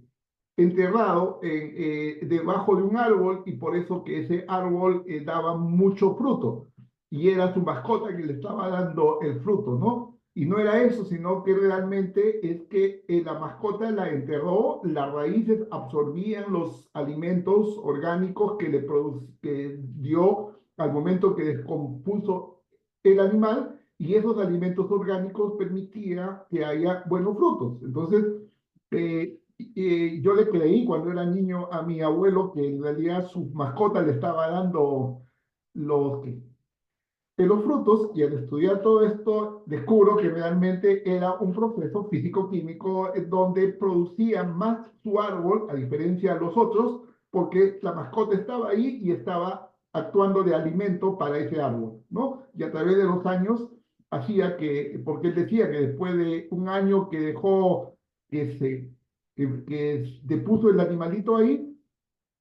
Speaker 2: enterrado debajo de un árbol y por eso que ese árbol daba mucho fruto y era su mascota que le estaba dando el fruto, ¿no? Y no era eso, sino que realmente es que la mascota la enterró, las raíces absorbían los alimentos orgánicos que dio al momento que descompuso el animal y esos alimentos orgánicos permitían que haya buenos frutos. Entonces, yo le creí cuando era niño a mi abuelo que en realidad su mascota le estaba dando los, los frutos y al estudiar todo esto descubro que realmente era un proceso físico-químico donde producía más su árbol a diferencia de los otros porque la mascota estaba ahí y estaba actuando de alimento para ese árbol, ¿no? Y a través de los años hacía que, porque él decía que después de un año que dejó que que depuso el animalito ahí,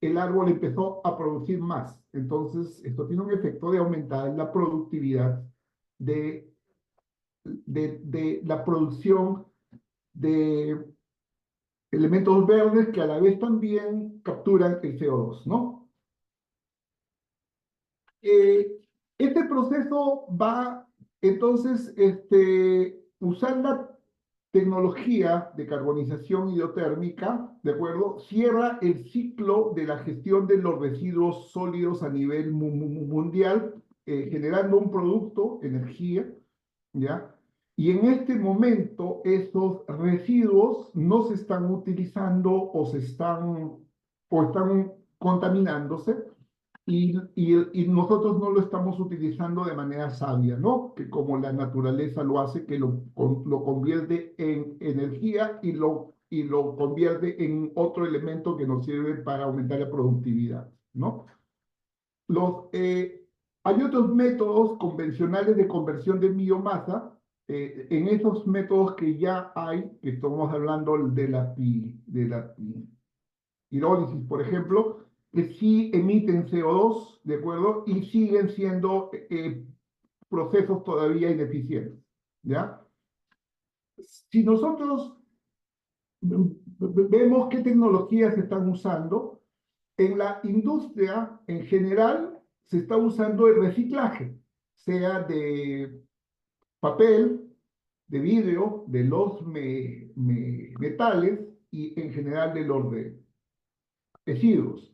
Speaker 2: el árbol empezó a producir más. Entonces, esto tiene un efecto de aumentar la productividad de, de la producción de elementos verdes que a la vez también capturan el CO2, ¿no? Eh, este proceso va, entonces, usar la tecnología de carbonización hidrotérmica, ¿de acuerdo? Cierra el ciclo de la gestión de los residuos sólidos a nivel mundial, generando un producto, energía, ¿ya? Y en este momento esos residuos no se están utilizando o están contaminándose y nosotros no lo estamos utilizando de manera sabia, ¿no? Que como la naturaleza lo hace, que lo convierte en energía y lo convierte en otro elemento que nos sirve para aumentar la productividad, ¿no? Los, hay otros métodos convencionales de conversión de biomasa. En esos métodos que ya hay, que estamos hablando de la hidrólisis, por ejemplo, que sí emiten CO2, ¿de acuerdo? Y siguen siendo procesos todavía ineficientes, ¿ya? Si nosotros vemos qué tecnologías se están usando, en la industria en general se está usando el reciclaje, sea de papel, de vidrio, de los metales y en general de los residuos.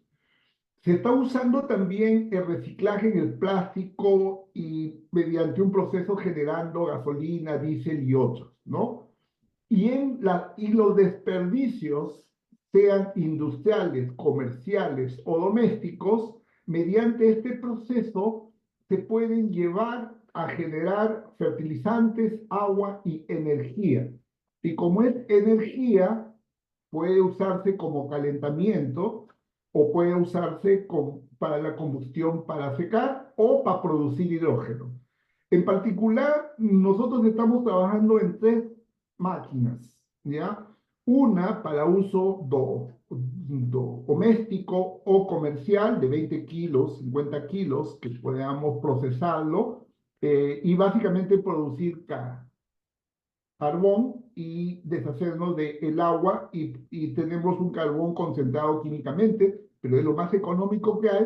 Speaker 2: Se está usando también el reciclaje en el plástico y mediante un proceso generando gasolina, diésel y otros, ¿no? Y los desperdicios, sean industriales, comerciales o domésticos, mediante este proceso se pueden llevar a generar fertilizantes, agua y energía. Y como es energía, puede usarse como calentamiento o puede usarse para la combustión para secar o para producir hidrógeno. En particular, nosotros estamos trabajando en tres máquinas, ¿ya? Una para uso doméstico o comercial de 20 kilos, 50 kilos, que podamos procesarlo y básicamente producir carbón y deshacernos del agua y tenemos un carbón concentrado químicamente, pero es lo más económico que hay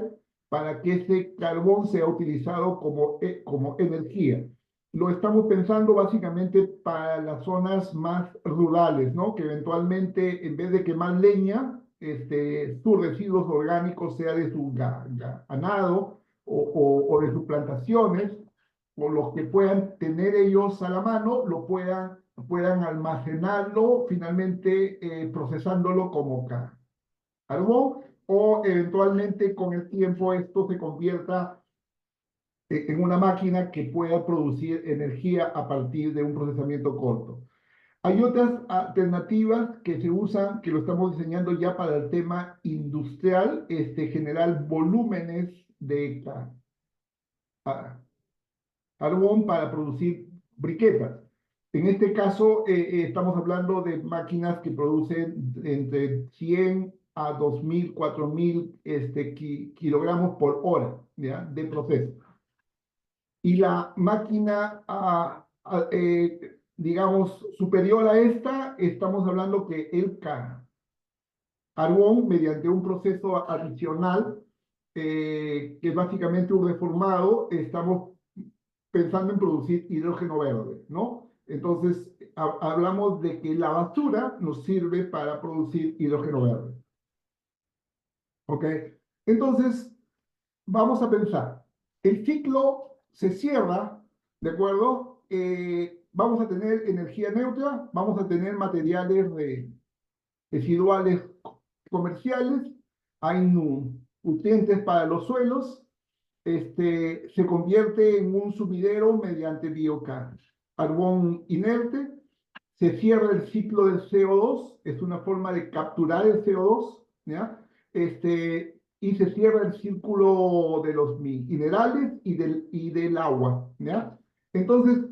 Speaker 2: para que ese carbón sea utilizado como energía. Lo estamos pensando básicamente para las zonas más rurales, ¿no? Que eventualmente en vez de quemar leña, sus residuos orgánicos sea de su ganado o de sus plantaciones, o los que puedan tener ellos a la mano, lo puedan puedan almacenarlo finalmente procesándolo como carbón o eventualmente con el tiempo esto se convierta en una máquina que pueda producir energía a partir de un procesamiento corto. Hay otras alternativas que se usan, que lo estamos diseñando ya para el tema industrial, generar volúmenes de carbón para producir briquetas. En este caso, estamos hablando de máquinas que producen entre 100 a 2.000, 4.000 kilogramos por hora, ¿ya? De proceso. Y la máquina, digamos, superior a esta, estamos hablando que el carbón, mediante un proceso adicional, que es básicamente un reformado, estamos pensando en producir hidrógeno verde, ¿no? Entonces, hablamos de que la basura nos sirve para producir hidrógeno verde, ¿ok? Entonces, vamos a pensar, el ciclo se cierra, ¿de acuerdo? Vamos a tener energía neutra, vamos a tener materiales residuales comerciales, hay nutrientes para los suelos, se convierte en un sumidero mediante biocarbón inerte, se cierra el ciclo del CO2, es una forma de capturar el CO2, ¿ya? Y se cierra el círculo de los minerales y del agua, ¿ya? Entonces,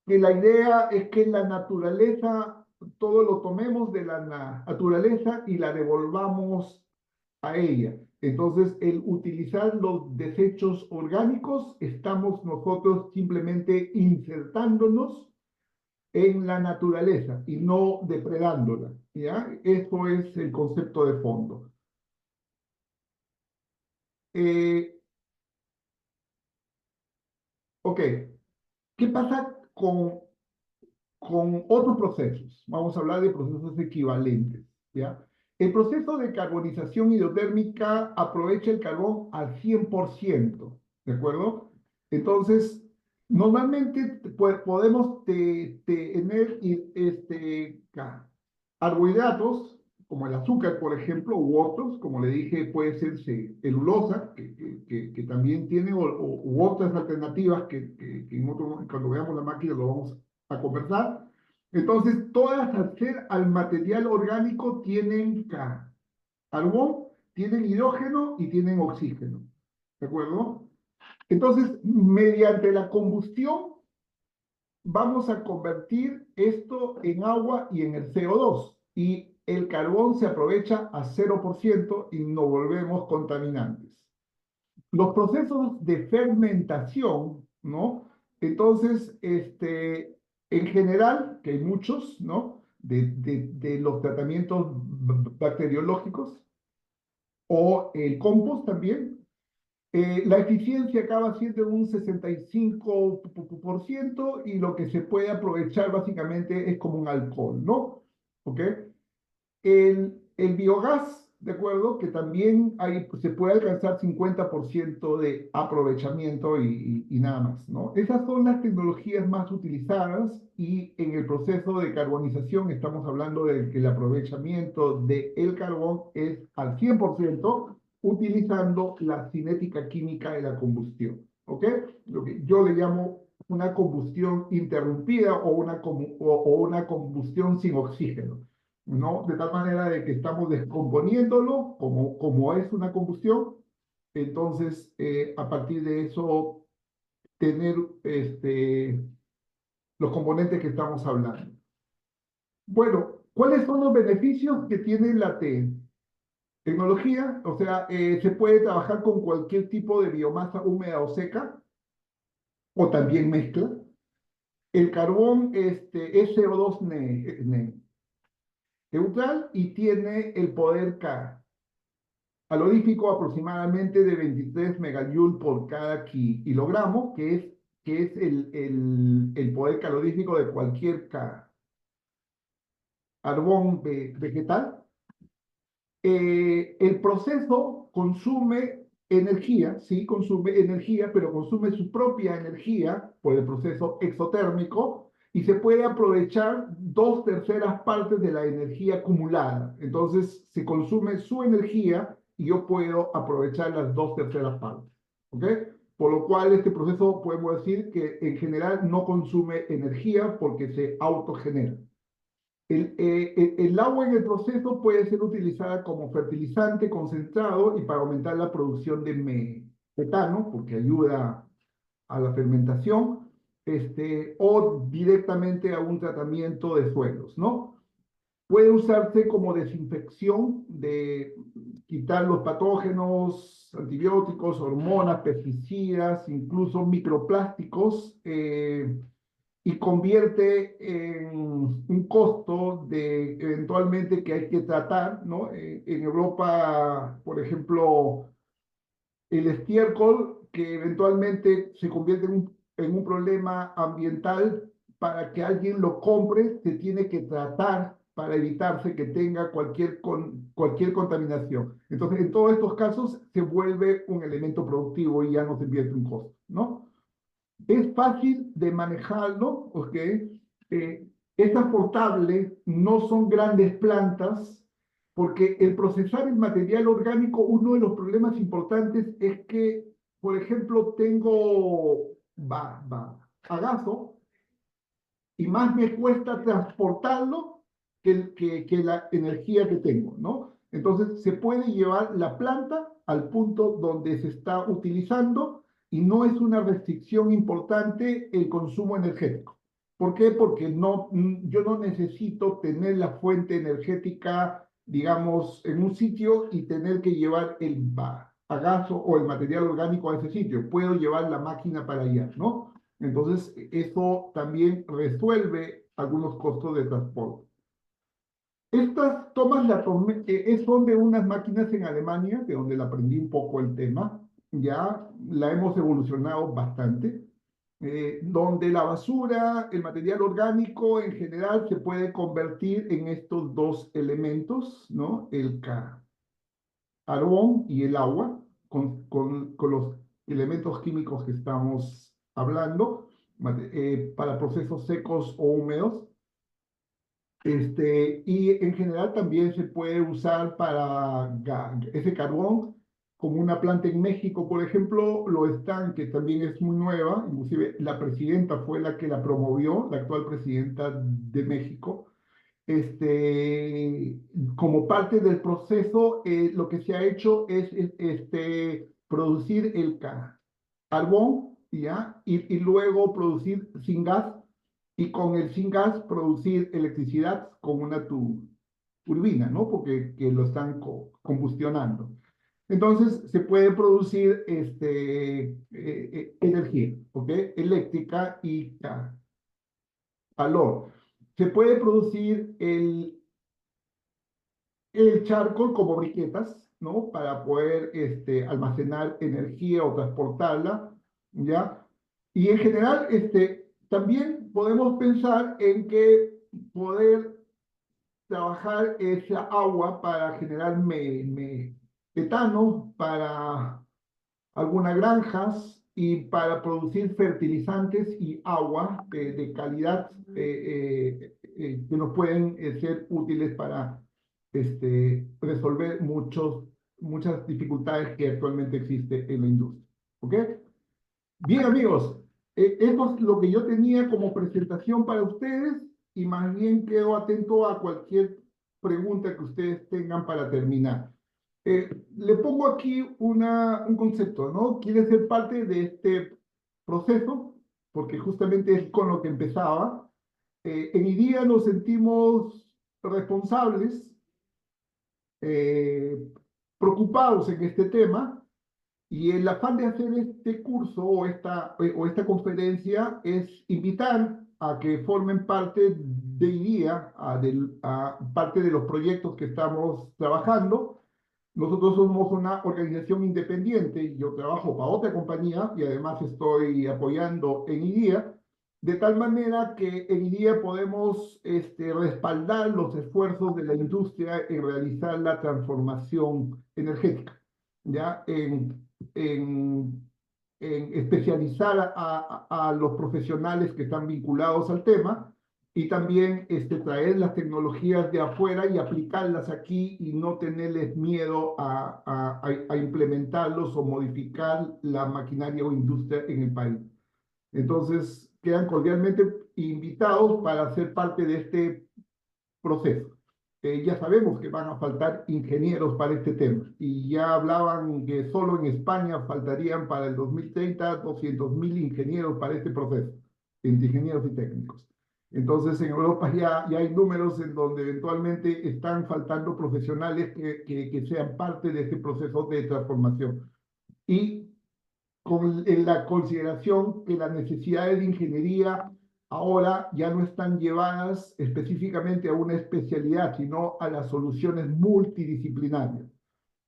Speaker 2: que la idea es que la naturaleza, todo lo tomemos de la naturaleza y la devolvamos a ella. Entonces, el utilizar los desechos orgánicos, estamos nosotros simplemente insertándonos en la naturaleza y no depredándola, ¿ya? Eso es el concepto de fondo. Eh, ok, ¿qué pasa con otros procesos? Vamos a hablar de procesos equivalentes, ¿ya? El proceso de carbonización hidrotérmica aprovecha el carbón al 100%, ¿de acuerdo? Entonces, normalmente podemos tener carbohidratos, como el azúcar, por ejemplo, u otros, como le dije, puede ser celulosa, que también tiene, u otras alternativas que cuando veamos la máquina lo vamos a conversar. Entonces, todas al ser al material orgánico tienen carbón, tienen hidrógeno y tienen oxígeno. ¿De acuerdo? Entonces, mediante la combustión, vamos a convertir esto en agua y en el CO2. Y el carbón se aprovecha a 0% y no volvemos contaminantes. Los procesos de fermentación, ¿no? Entonces, en general, que hay muchos, ¿no? De los tratamientos bacteriológicos o el compost también, la eficiencia acaba siendo un 65% y lo que se puede aprovechar básicamente es como un alcohol, ¿no? ¿Ok? El biogás, ¿de acuerdo? Que también se puede alcanzar 50% de aprovechamiento y nada más, ¿no? Esas son las tecnologías más utilizadas y en el proceso de carbonización estamos hablando de que el aprovechamiento del carbón es al 100% utilizando la cinética química de la combustión, ¿ok? Lo que yo le llamo una combustión interrumpida o una combustión sin oxígeno. ¿No? De tal manera de que estamos descomponiéndolo como es una combustión, entonces a partir de eso tener los componentes que estamos hablando. Bueno, ¿cuáles son los beneficios que tiene la tecnología? O sea, se puede trabajar con cualquier tipo de biomasa húmeda o seca, o también mezcla. El carbón es CO2 neutral y tiene el poder calorífico aproximadamente de 23 megajoule por cada kilogramo, que es el poder calorífico de cualquier carbón vegetal. El proceso consume energía, sí, consume energía, pero consume su propia energía por el proceso exotérmico y se puede aprovechar 2/3 partes de la energía acumulada. Entonces, se consume su energía y yo puedo aprovechar las 2/3 partes. ¿Ok? Por lo cual, este proceso podemos decir que en general no consume energía porque se autogenera. El agua en el proceso puede ser utilizada como fertilizante concentrado y para aumentar la producción de metano, porque ayuda a la fermentación, o directamente a un tratamiento de suelos, ¿no? Puede usarse como desinfección de quitar los patógenos, antibióticos, hormonas, pesticidas, incluso microplásticos, y convierte en un costo de eventualmente que hay que tratar, ¿no? En Europa, por ejemplo, el estiércol, que eventualmente se convierte en un problema ambiental, para que alguien lo compre, se tiene que tratar para evitarse que tenga cualquier contaminación. Entonces, en todos estos casos, se vuelve un elemento productivo y ya no se invierte un costo, ¿no? Es fácil de manejarlo, ¿ok? Es transportable, no son grandes plantas, porque el procesar el material orgánico, uno de los problemas importantes es que, por ejemplo, tengo bagazo y más me cuesta transportarlo que la energía que tengo, ¿no? Entonces, se puede llevar la planta al punto donde se está utilizando y no es una restricción importante el consumo energético. ¿Por qué? Porque yo no necesito tener la fuente energética, digamos, en un sitio y tener que llevar el bagazo o el material orgánico a ese sitio. Puedo llevar la máquina para allá, ¿no? Entonces, eso también resuelve algunos costos de transporte. Estas tomas son de unas máquinas en Alemania, de donde la aprendí un poco el tema. Ya la hemos evolucionado bastante, donde la basura, el material orgánico en general se puede convertir en estos dos elementos, ¿no? El carbón y el agua, con los elementos químicos que estamos hablando, para procesos secos o húmedos. Y en general también se puede usar para ese carbón, como una planta en México, por ejemplo, lo están, que también es muy nueva, inclusive la presidenta fue la que la promovió, la actual presidenta de México. Como parte del proceso, lo que se ha hecho es producir el carbón, ¿ya? Y luego producir sin gas, y con el sin gas producir electricidad con una turbina, ¿no? Porque que lo están combustionando. Entonces, se puede producir energía, ¿ok? Eléctrica y calor. Se puede producir el charco como briquetas, ¿no? Para poder almacenar energía o transportarla, ¿ya? Y en general, también podemos pensar en que poder trabajar esa agua para generar metano para algunas granjas y para producir fertilizantes y agua de calidad, que nos pueden ser útiles para resolver muchas dificultades que actualmente existen en la industria. ¿Ok? Bien, amigos, esto es lo que yo tenía como presentación para ustedes, y más bien quedo atento a cualquier pregunta que ustedes tengan para terminar. Le pongo aquí un concepto, ¿no? Quiere ser parte de este proceso, porque justamente es con lo que empezaba. En IDIA nos sentimos responsables, eh, preocupados en este tema, y el afán de hacer este curso o esta conferencia es invitar a que formen parte de IDIA, a parte de los proyectos que estamos trabajando. Nosotros somos una organización independiente, yo trabajo para otra compañía y además estoy apoyando en IDIA, de tal manera que en IDIA podemos respaldar los esfuerzos de la industria en realizar la transformación energética, ¿ya? En en especializar a los profesionales que están vinculados al tema y también traer las tecnologías de afuera y aplicarlas aquí y no tenerles miedo a implementarlos o modificar la maquinaria o industria en el país. Entonces, quedan cordialmente invitados para ser parte de este proceso. Ya sabemos que van a faltar ingenieros para este tema y ya hablaban que solo en España faltarían para el 2030 200.000 ingenieros para este proceso, entre ingenieros y técnicos. Entonces en Europa ya hay números en donde eventualmente están faltando profesionales que sean parte de este proceso de transformación. Y en la consideración que las necesidades de ingeniería ahora ya no están llevadas específicamente a una especialidad, sino a las soluciones multidisciplinarias.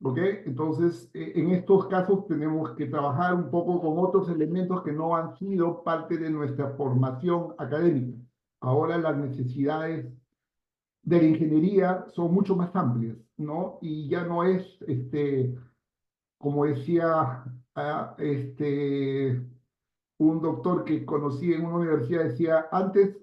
Speaker 2: ¿Ok? Entonces, en estos casos tenemos que trabajar un poco con otros elementos que no han sido parte de nuestra formación académica. Ahora las necesidades de la ingeniería son mucho más amplias, ¿no? Y ya no es como decía un doctor que conocí en una universidad, decía, antes,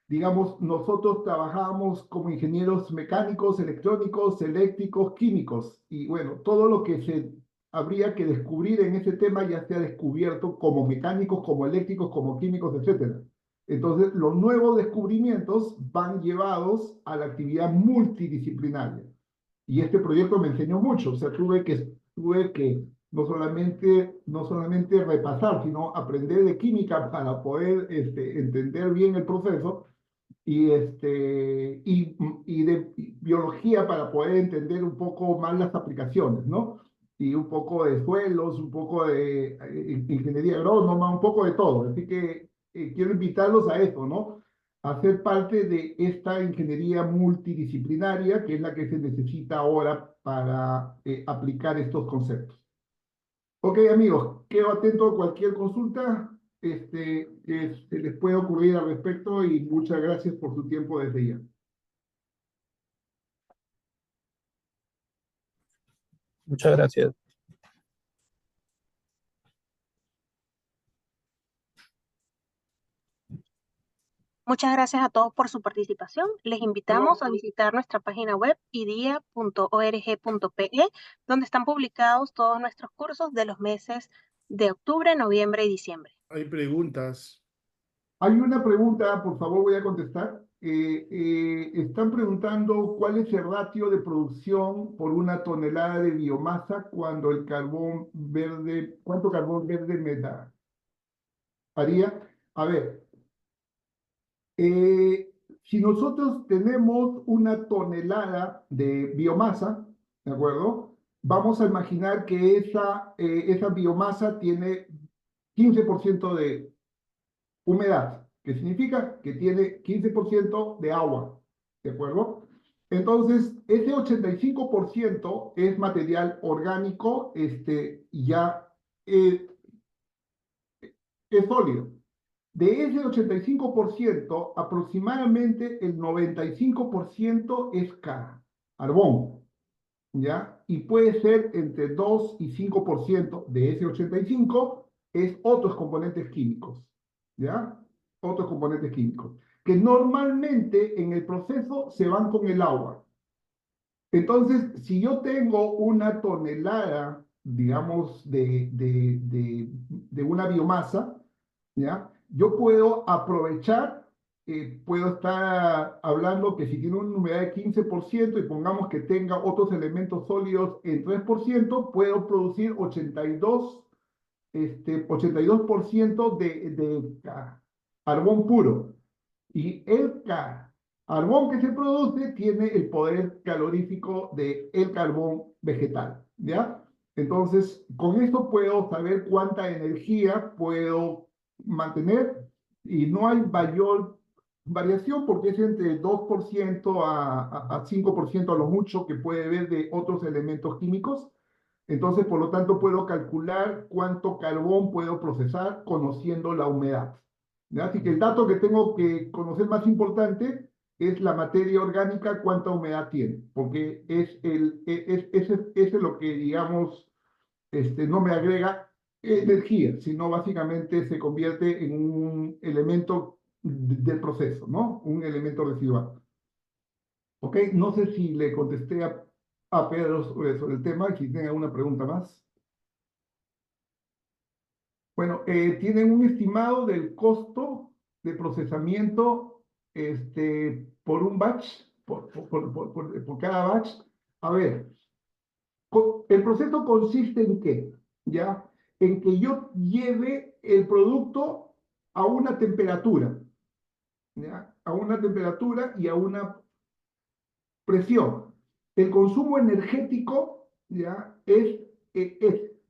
Speaker 2: digamos, nosotros trabajábamos como ingenieros mecánicos, electrónicos, eléctricos, químicos, y bueno, todo lo que se habría que descubrir en ese tema ya se ha descubierto como mecánicos, como eléctricos, como químicos, etcétera. Entonces, los nuevos descubrimientos van llevados a la actividad multidisciplinaria. Y este proyecto me enseñó mucho, o sea, tuve que no solamente repasar, sino aprender de química para poder entender bien el proceso y de biología para poder entender un poco más las aplicaciones, ¿no? Y un poco de suelos, un poco de ingeniería agrónoma, un poco de todo. Así que quiero invitarlos a eso, ¿no? A ser parte de esta ingeniería multidisciplinaria, que es la que se necesita ahora para aplicar estos conceptos. Ok, amigos, quedo atento a cualquier consulta que se les pueda ocurrir al respecto y muchas gracias por su tiempo desde ya.
Speaker 3: Muchas gracias.
Speaker 1: Muchas gracias a todos por su participación. Les invitamos a visitar nuestra página web idia.org.pe, donde están publicados todos nuestros cursos de los meses de octubre, noviembre y diciembre.
Speaker 4: Hay preguntas.
Speaker 2: Hay una pregunta, por favor, voy a contestar. Están preguntando cuál es el ratio de producción por una tonelada de biomasa cuando el carbón verde, ¿cuánto carbón verde me da? Haría, a ver, si nosotros tenemos una tonelada de biomasa, ¿de acuerdo? Vamos a imaginar que esa biomasa tiene 15% de humedad, que significa que tiene 15% de agua, ¿de acuerdo? Entonces, ese 85% es material orgánico, ya eh, es sólido. De ese 85%, aproximadamente el 95% es carbón, ¿ya? Y puede ser entre 2 y 5% de ese 85% es otros componentes químicos, ¿ya? Otros componentes químicos, que normalmente en el proceso se van con el agua. Entonces, si yo tengo una tonelada, digamos, de una biomasa, ¿ya? Yo puedo aprovechar, puedo estar hablando que si tiene una humedad de 15% y pongamos que tenga otros elementos sólidos en 3%, puedo producir 82% de carbón puro. Y el carbón que se produce tiene el poder calorífico del carbón vegetal, ¿ya? Entonces, con esto puedo saber cuánta energía puedo mantener y no hay mayor variación porque es entre 2% a 5% a lo mucho que puede haber de otros elementos químicos. Entonces, por lo tanto, puedo calcular cuánto carbón puedo procesar conociendo la humedad. ¿Ya? Así que el dato que tengo que conocer más importante es la materia orgánica, cuánta humedad tiene, porque es lo que, digamos, no me agrega energía, sino básicamente se convierte en un elemento del proceso, ¿no? Un elemento residual. ¿Ok? No sé si le contesté a Pedro sobre el tema, si tiene alguna pregunta más. Bueno, tienen un estimado del costo de procesamiento por un batch, por cada batch. A ver, el proceso consiste en qué, ¿ya? En que yo lleve el producto a una temperatura, ¿ya? A una temperatura y a una presión. El consumo energético, ¿ya? Es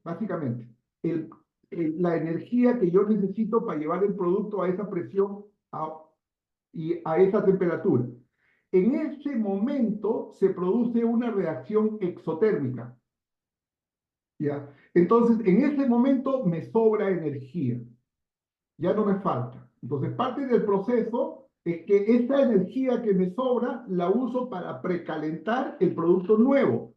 Speaker 2: básicamente el, la energía que yo necesito para llevar el producto a esa presión y a esa temperatura. En ese momento se produce una reacción exotérmica, ¿ya? Entonces, en ese momento me sobra energía, ya no me falta. Entonces, parte del proceso es que esa energía que me sobra la uso para precalentar el producto nuevo,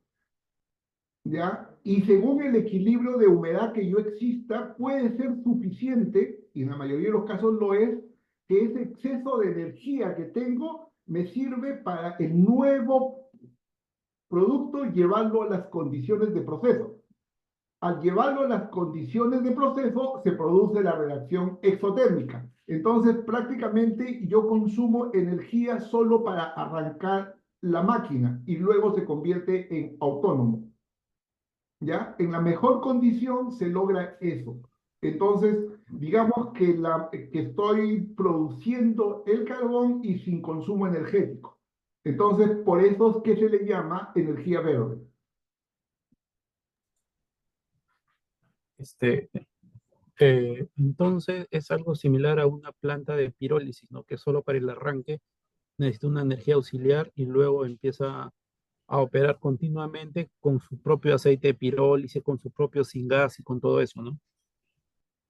Speaker 2: ¿ya? Y según el equilibrio de humedad que yo exista, puede ser suficiente, y en la mayoría de los casos lo es, que ese exceso de energía que tengo me sirve para el nuevo producto llevarlo a las condiciones de proceso. Al llevarlo a las condiciones de proceso, se produce la reacción exotérmica. Entonces, prácticamente yo consumo energía solo para arrancar la máquina y luego se convierte en autónomo. ¿Ya? En la mejor condición se logra eso. Entonces, digamos que estoy produciendo el carbón y sin consumo energético. Entonces, por eso es que se le llama energía verde.
Speaker 3: Este, entonces es algo similar a una planta de pirólisis, ¿no? Que solo para el arranque necesita una energía auxiliar y luego empieza a operar continuamente con su propio aceite de pirólisis, con su propio syngas y con todo eso, ¿no?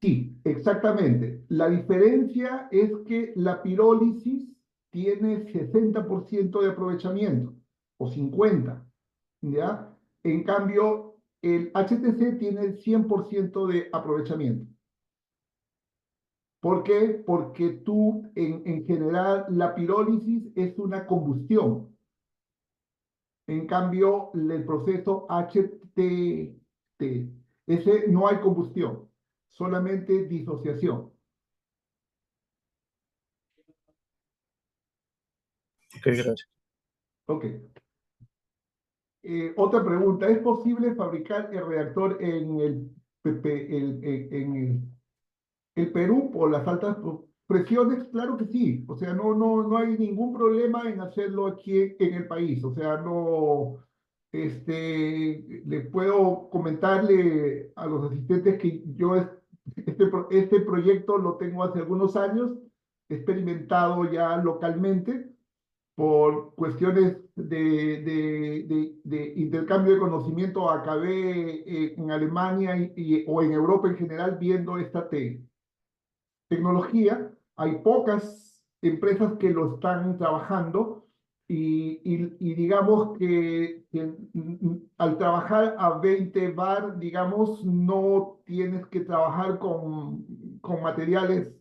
Speaker 2: Sí, exactamente. La diferencia es que la pirólisis tiene 60% de aprovechamiento o 50%, ¿ya? En cambio, el HTC tiene el 100% de aprovechamiento. ¿Por qué? Porque en general, la pirólisis es una combustión. En cambio, el proceso HTT, ese no hay combustión, solamente disociación.
Speaker 3: Ok, gracias.
Speaker 2: Ok. Otra pregunta, ¿es posible fabricar el reactor en el Perú por las altas presiones? Claro que sí, o sea, no hay ningún problema en hacerlo aquí en el país, o sea, no, le puedo comentarle a los asistentes que yo este proyecto lo tengo hace algunos años, he experimentado ya localmente por cuestiones de intercambio de conocimiento, acabé en Alemania o en Europa en general viendo esta tecnología. Hay pocas empresas que lo están trabajando y digamos que al trabajar a 20 bar, digamos, no tienes que trabajar con materiales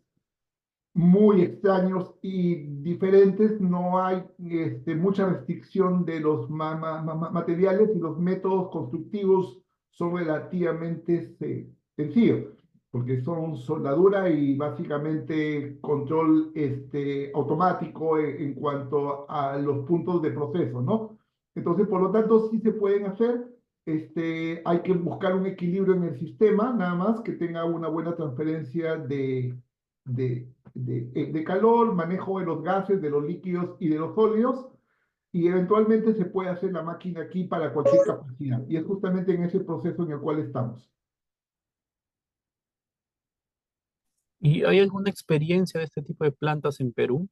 Speaker 2: muy extraños y diferentes, no hay mucha restricción de los materiales y los métodos constructivos son relativamente sencillos, porque son soldadura y básicamente control automático en cuanto a los puntos de proceso, ¿no? Entonces, por lo tanto, sí se pueden hacer. Hay que buscar un equilibrio en el sistema, nada más que tenga una buena transferencia de calor, manejo de los gases, de los líquidos y de los sólidos, y eventualmente se puede hacer la máquina aquí para cualquier capacidad. Y es justamente en ese proceso en el cual estamos.
Speaker 3: ¿Y hay alguna experiencia de este tipo de plantas en Perú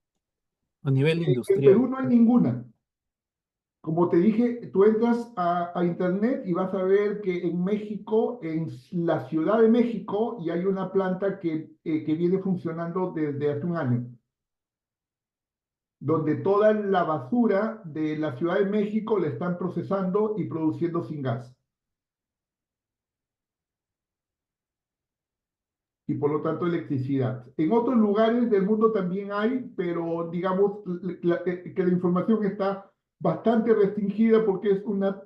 Speaker 3: a nivel
Speaker 2: En
Speaker 3: industrial?
Speaker 2: Perú no hay ninguna. Como te dije, tú entras a internet y vas a ver que en México, en la Ciudad de México, y hay una planta que viene funcionando desde hace un año, donde toda la basura de la Ciudad de México la están procesando y produciendo sin gas. y por lo tanto electricidad. En otros lugares del mundo también hay, pero digamos que la información está bastante restringida porque es una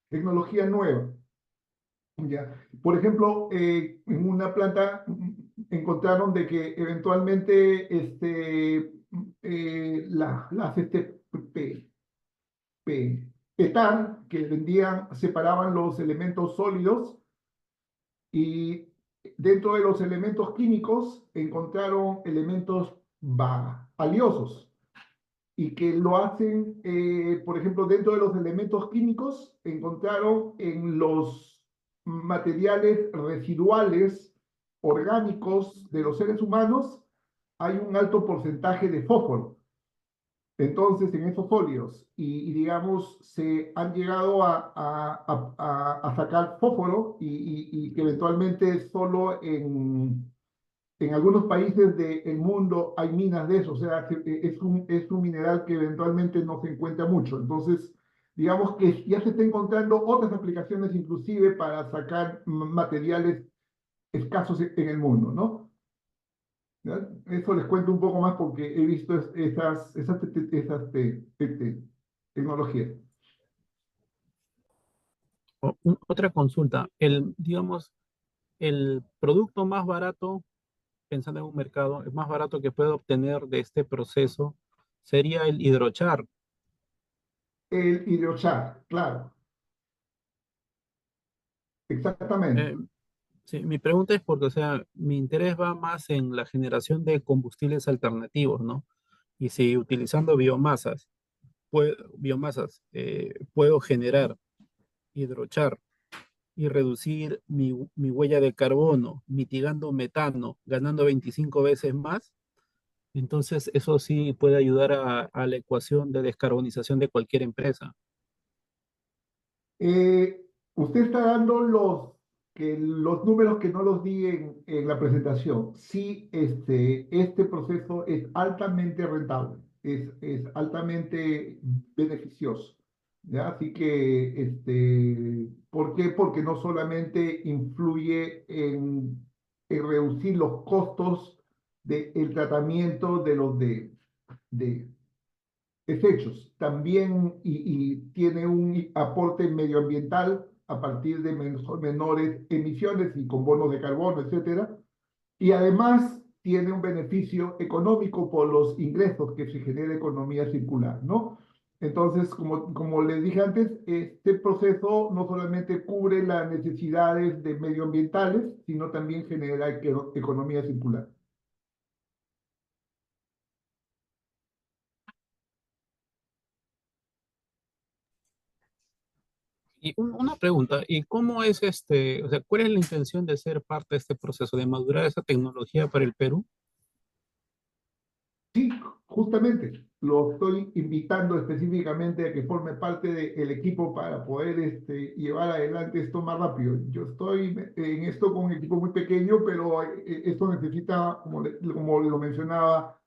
Speaker 2: tecnología nueva. ¿Ya? Por ejemplo, en una planta encontraron de que eventualmente las PETAR que vendían, separaban los elementos sólidos y dentro de los elementos químicos encontraron elementos valiosos y que lo hacen, por ejemplo, dentro de los elementos químicos encontraron en los materiales residuales orgánicos de los seres humanos hay un alto porcentaje de fósforo. Entonces, en esos óleos, digamos, se han llegado a sacar fósforo y que eventualmente solo en algunos países del mundo hay minas de eso, o sea, que es un mineral que eventualmente no se encuentra mucho. Entonces, digamos que ya se está encontrando otras aplicaciones inclusive para sacar materiales escasos en el mundo, ¿no? ¿Ya? Eso les cuento un poco más porque he visto esas tecnologías.
Speaker 3: Otra consulta, digamos, el producto más barato, pensando en un mercado, el más barato que puedo obtener de este proceso sería el hidrochar.
Speaker 2: El hidrochar, claro, exactamente.
Speaker 3: Eh, sí, mi pregunta es porque, o sea, mi interés va más en la generación de combustibles alternativos, ¿no? Y si utilizando biomasas, puedo generar hidrochar y reducir mi huella de carbono, mitigando metano, ganando 25 veces más, entonces eso sí puede ayudar a la ecuación de descarbonización de cualquier empresa.
Speaker 2: Eh, Usted está dando los números que no los di en la presentación. Sí, este proceso es altamente rentable, es altamente beneficioso. ¿Ya? Así que, ¿por qué? Porque no solamente influye en reducir los costos del tratamiento de de desechos. También y tiene un aporte medioambiental a partir de menores emisiones y con bonos de carbono, etcétera. Y además tiene un beneficio económico por los ingresos que se genera economía circular, ¿no? Entonces, como les dije antes, este proceso no solamente cubre las necesidades de medioambientales, sino también genera economía circular.
Speaker 3: Y una pregunta, ¿y cómo es o sea, cuál es la intención de ser parte de este proceso, de madurar esa tecnología para el Perú?
Speaker 2: Sí, justamente, lo estoy invitando específicamente a que forme parte del equipo para poder llevar adelante esto más rápido. Yo estoy en esto con un equipo muy pequeño, pero esto necesita, como lo mencionaba,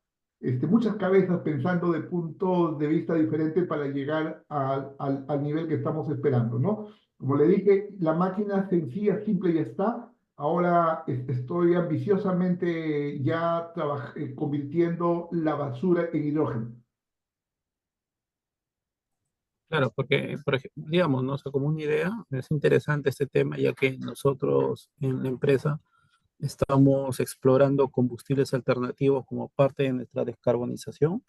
Speaker 2: muchas cabezas pensando de puntos de vista diferentes para llegar al nivel que estamos esperando, ¿no? Como le dije, la máquina sencilla, simple ya está. Ahora estoy ambiciosamente ya convirtiendo la basura en hidrógeno.
Speaker 3: Claro, porque, digamos, ¿no? O sea, como una idea, es interesante este tema, ya que nosotros en la empresa estamos explorando combustibles alternativos como parte de nuestra descarbonización.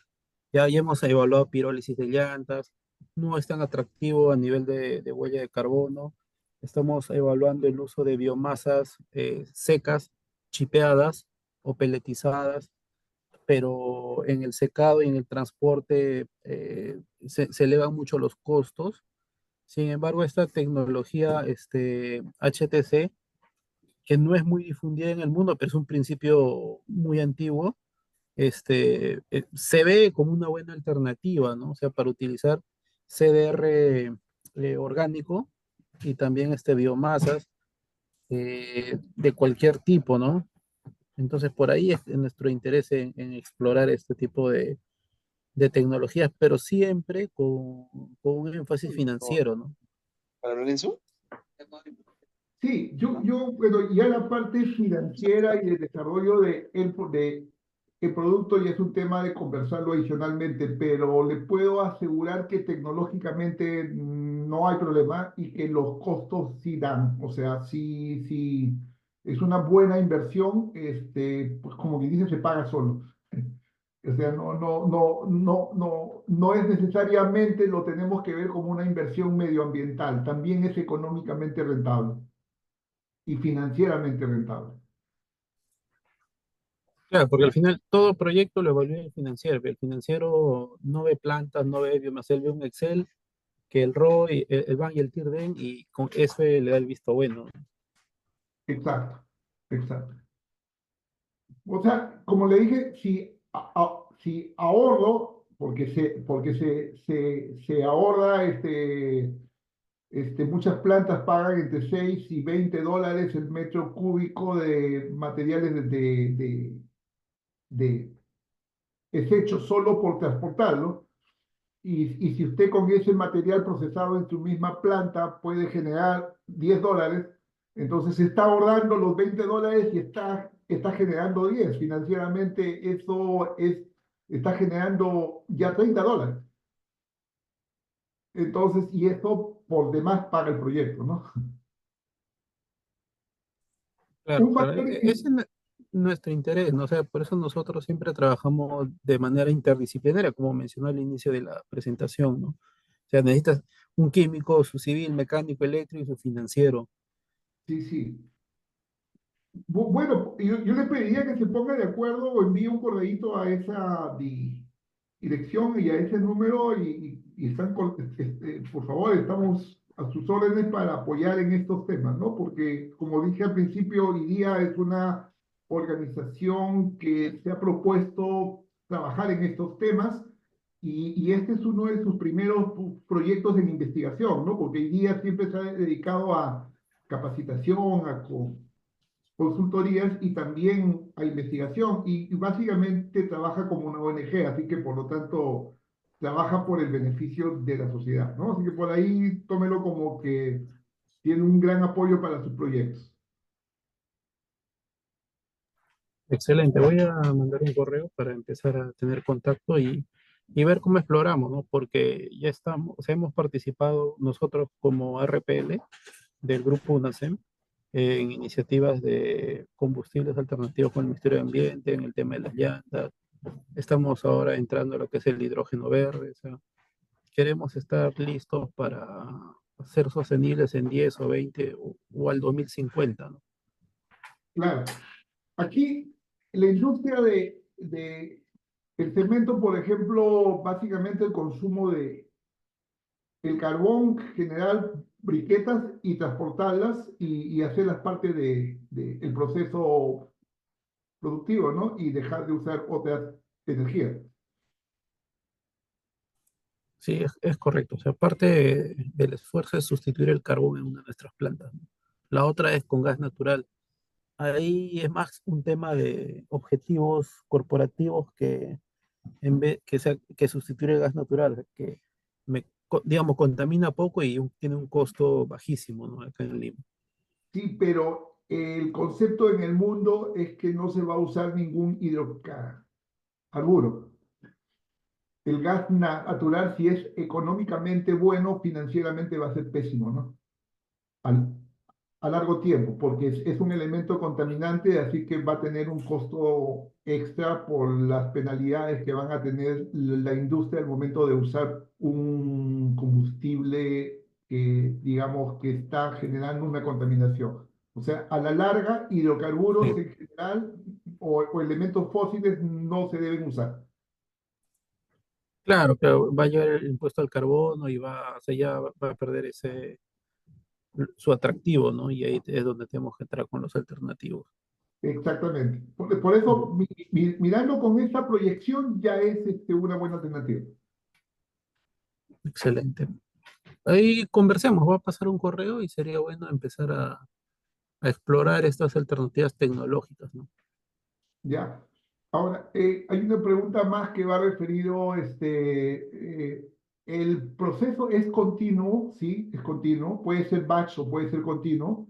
Speaker 3: Ya hemos evaluado pirólisis de llantas, no es tan atractivo a nivel de huella de carbono. Estamos evaluando el uso de biomasas secas, chipeadas o peletizadas, pero en el secado y en el transporte se elevan mucho los costos. Sin embargo, esta tecnología HTC, que no es muy difundida en el mundo, pero es un principio muy antiguo, se ve como una buena alternativa, ¿no? O sea, para utilizar CDR orgánico y también biomasas de cualquier tipo, ¿no? Entonces, por ahí es nuestro interés en explorar este tipo de tecnologías, pero siempre con un énfasis
Speaker 4: No,
Speaker 3: financiero, ¿no?
Speaker 4: ¿para Lorenzo?
Speaker 2: Sí, bueno, ya la parte financiera y de desarrollo de el producto ya es un tema de conversarlo adicionalmente, pero le puedo asegurar que tecnológicamente no hay problema y que los costos sí dan. O sea, sí, es una buena inversión, pues como que dice, se paga solo. O sea, no es necesariamente lo tenemos que ver como una inversión medioambiental, también es económicamente rentable y financieramente rentable.
Speaker 3: Claro, porque al final todo proyecto lo evalúa el financiero. El financiero no ve plantas, no ve biomasa, él ve un Excel que el ROI, el BAN y el TIR den y con eso le da el visto bueno.
Speaker 2: Exacto, exacto. O sea, como le dije, si ahorro, porque se ahorra, muchas plantas pagan entre 6 y $20 el metro cúbico de materiales de desechos solo por transportarlo. Y si usted con ese material procesado en su misma planta puede generar $10, entonces está ahorrando los $20 y está generando 10. Financieramente está generando ya $30. Entonces, y eso por demás para el proyecto, ¿no?
Speaker 3: Claro,
Speaker 2: Un
Speaker 3: claro,
Speaker 2: factor,
Speaker 3: ese es nuestro interés, ¿no? O sea, por eso nosotros siempre trabajamos de manera interdisciplinaria, como mencionó al inicio de la presentación, ¿no? O sea, necesitas un químico, su civil, mecánico, eléctrico y su financiero.
Speaker 2: sí, sí. Bueno, yo le pediría que se ponga de acuerdo o envíe un correíto a esa dirección y a ese número y están por favor, estamos a sus órdenes para apoyar en estos temas, ¿no? Porque, como dije al principio, hoy día es una organización que se ha propuesto trabajar en estos temas y este es uno de sus primeros proyectos en investigación, ¿no? Porque hoy día siempre se ha dedicado a capacitación, consultorías y también a investigación y básicamente trabaja como una ONG, así que por lo tanto trabaja por el beneficio de la sociedad, ¿no? Así que por ahí tómelo como que tiene un gran apoyo para sus proyectos.
Speaker 3: Excelente, voy a mandar un correo para empezar a tener contacto y ver cómo exploramos, ¿no? Porque ya estamos, o sea, hemos participado nosotros como RPL del grupo UNACEM en iniciativas de combustibles alternativos con el Ministerio de Ambiente, en el tema de las llantas. Estamos ahora entrando a lo que es el hidrógeno verde. O sea, queremos estar listos para ser sostenibles en 10 o 20 o al 2050, ¿no?
Speaker 2: Claro, aquí la industria de el cemento, por ejemplo, básicamente el consumo de el carbón, generar briquetas y transportarlas y hacerlas parte el proceso productivo, ¿no? Y dejar de usar otras energías.
Speaker 3: Sí, es correcto. O sea, parte del esfuerzo es sustituir el carbón en una de nuestras plantas, ¿no? La otra es con gas natural. Ahí es más un tema de objetivos corporativos que en vez que sustituir el gas natural, que digamos contamina poco y tiene un costo bajísimo, ¿no? Acá en Lima.
Speaker 2: Sí, pero el concepto en el mundo es que no se va a usar ningún hidrocarburo. El gas natural, si es económicamente bueno, financieramente va a ser pésimo, ¿no? Al- a largo tiempo, porque es un elemento contaminante, así que va a tener un costo extra por las penalidades que van a tener la industria al momento de usar un combustible que, digamos, que está generando una contaminación. O sea, a la larga, hidrocarburos
Speaker 3: Sí.
Speaker 2: en general o elementos fósiles no se deben usar.
Speaker 3: Claro, pero va a llevar el impuesto al carbono y o sea, ya va a perder su atractivo, ¿no? Y ahí es donde tenemos que entrar con los alternativos.
Speaker 2: Exactamente. Por eso, mirando con esa proyección, ya es una buena alternativa.
Speaker 3: Excelente. Ahí conversemos, va a pasar un correo y sería bueno empezar a explorar estas alternativas tecnológicas, ¿no?
Speaker 2: Ya. Ahora, hay una pregunta más que va referido, el proceso es continuo, sí, es continuo, puede ser batch o puede ser continuo.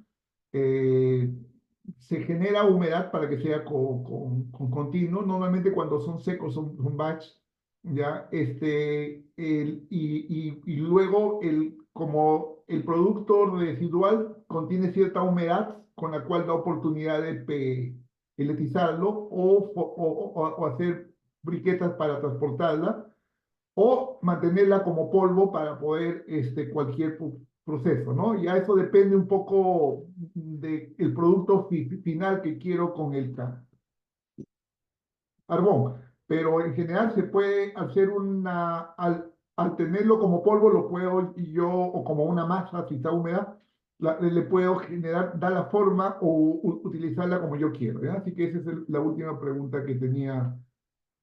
Speaker 2: se genera humedad para que sea con continuo. Normalmente cuando son secos son batch, ¿ya? Y luego como el producto residual contiene cierta humedad con la cual da oportunidad de peletizarlo o hacer briquetas para transportarla o mantenerla como polvo para poder cualquier proceso, ¿no? Ya eso depende un poco del producto final que quiero con el carbón, pero en general se puede hacer al tenerlo como polvo, lo puedo yo, o como una masa, si está húmeda, le puedo generar, dar la forma o utilizarla como yo quiero, ¿ya? Así que esa es la última pregunta que tenía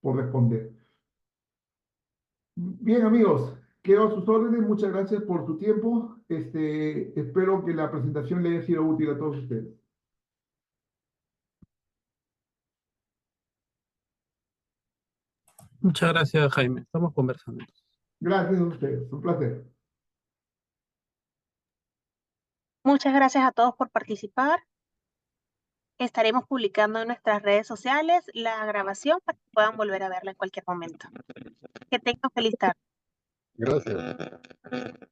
Speaker 2: por responder. Bien, amigos, quedo a sus órdenes. Muchas gracias por su tiempo. Espero que la presentación le haya sido útil a todos ustedes.
Speaker 3: Muchas gracias, Jaime. Estamos conversando.
Speaker 2: Gracias a ustedes. Un placer.
Speaker 1: Muchas gracias a todos por participar. Estaremos publicando en nuestras redes sociales la grabación para que puedan volver a verla en cualquier momento. Que tengan feliz tarde.
Speaker 4: Gracias.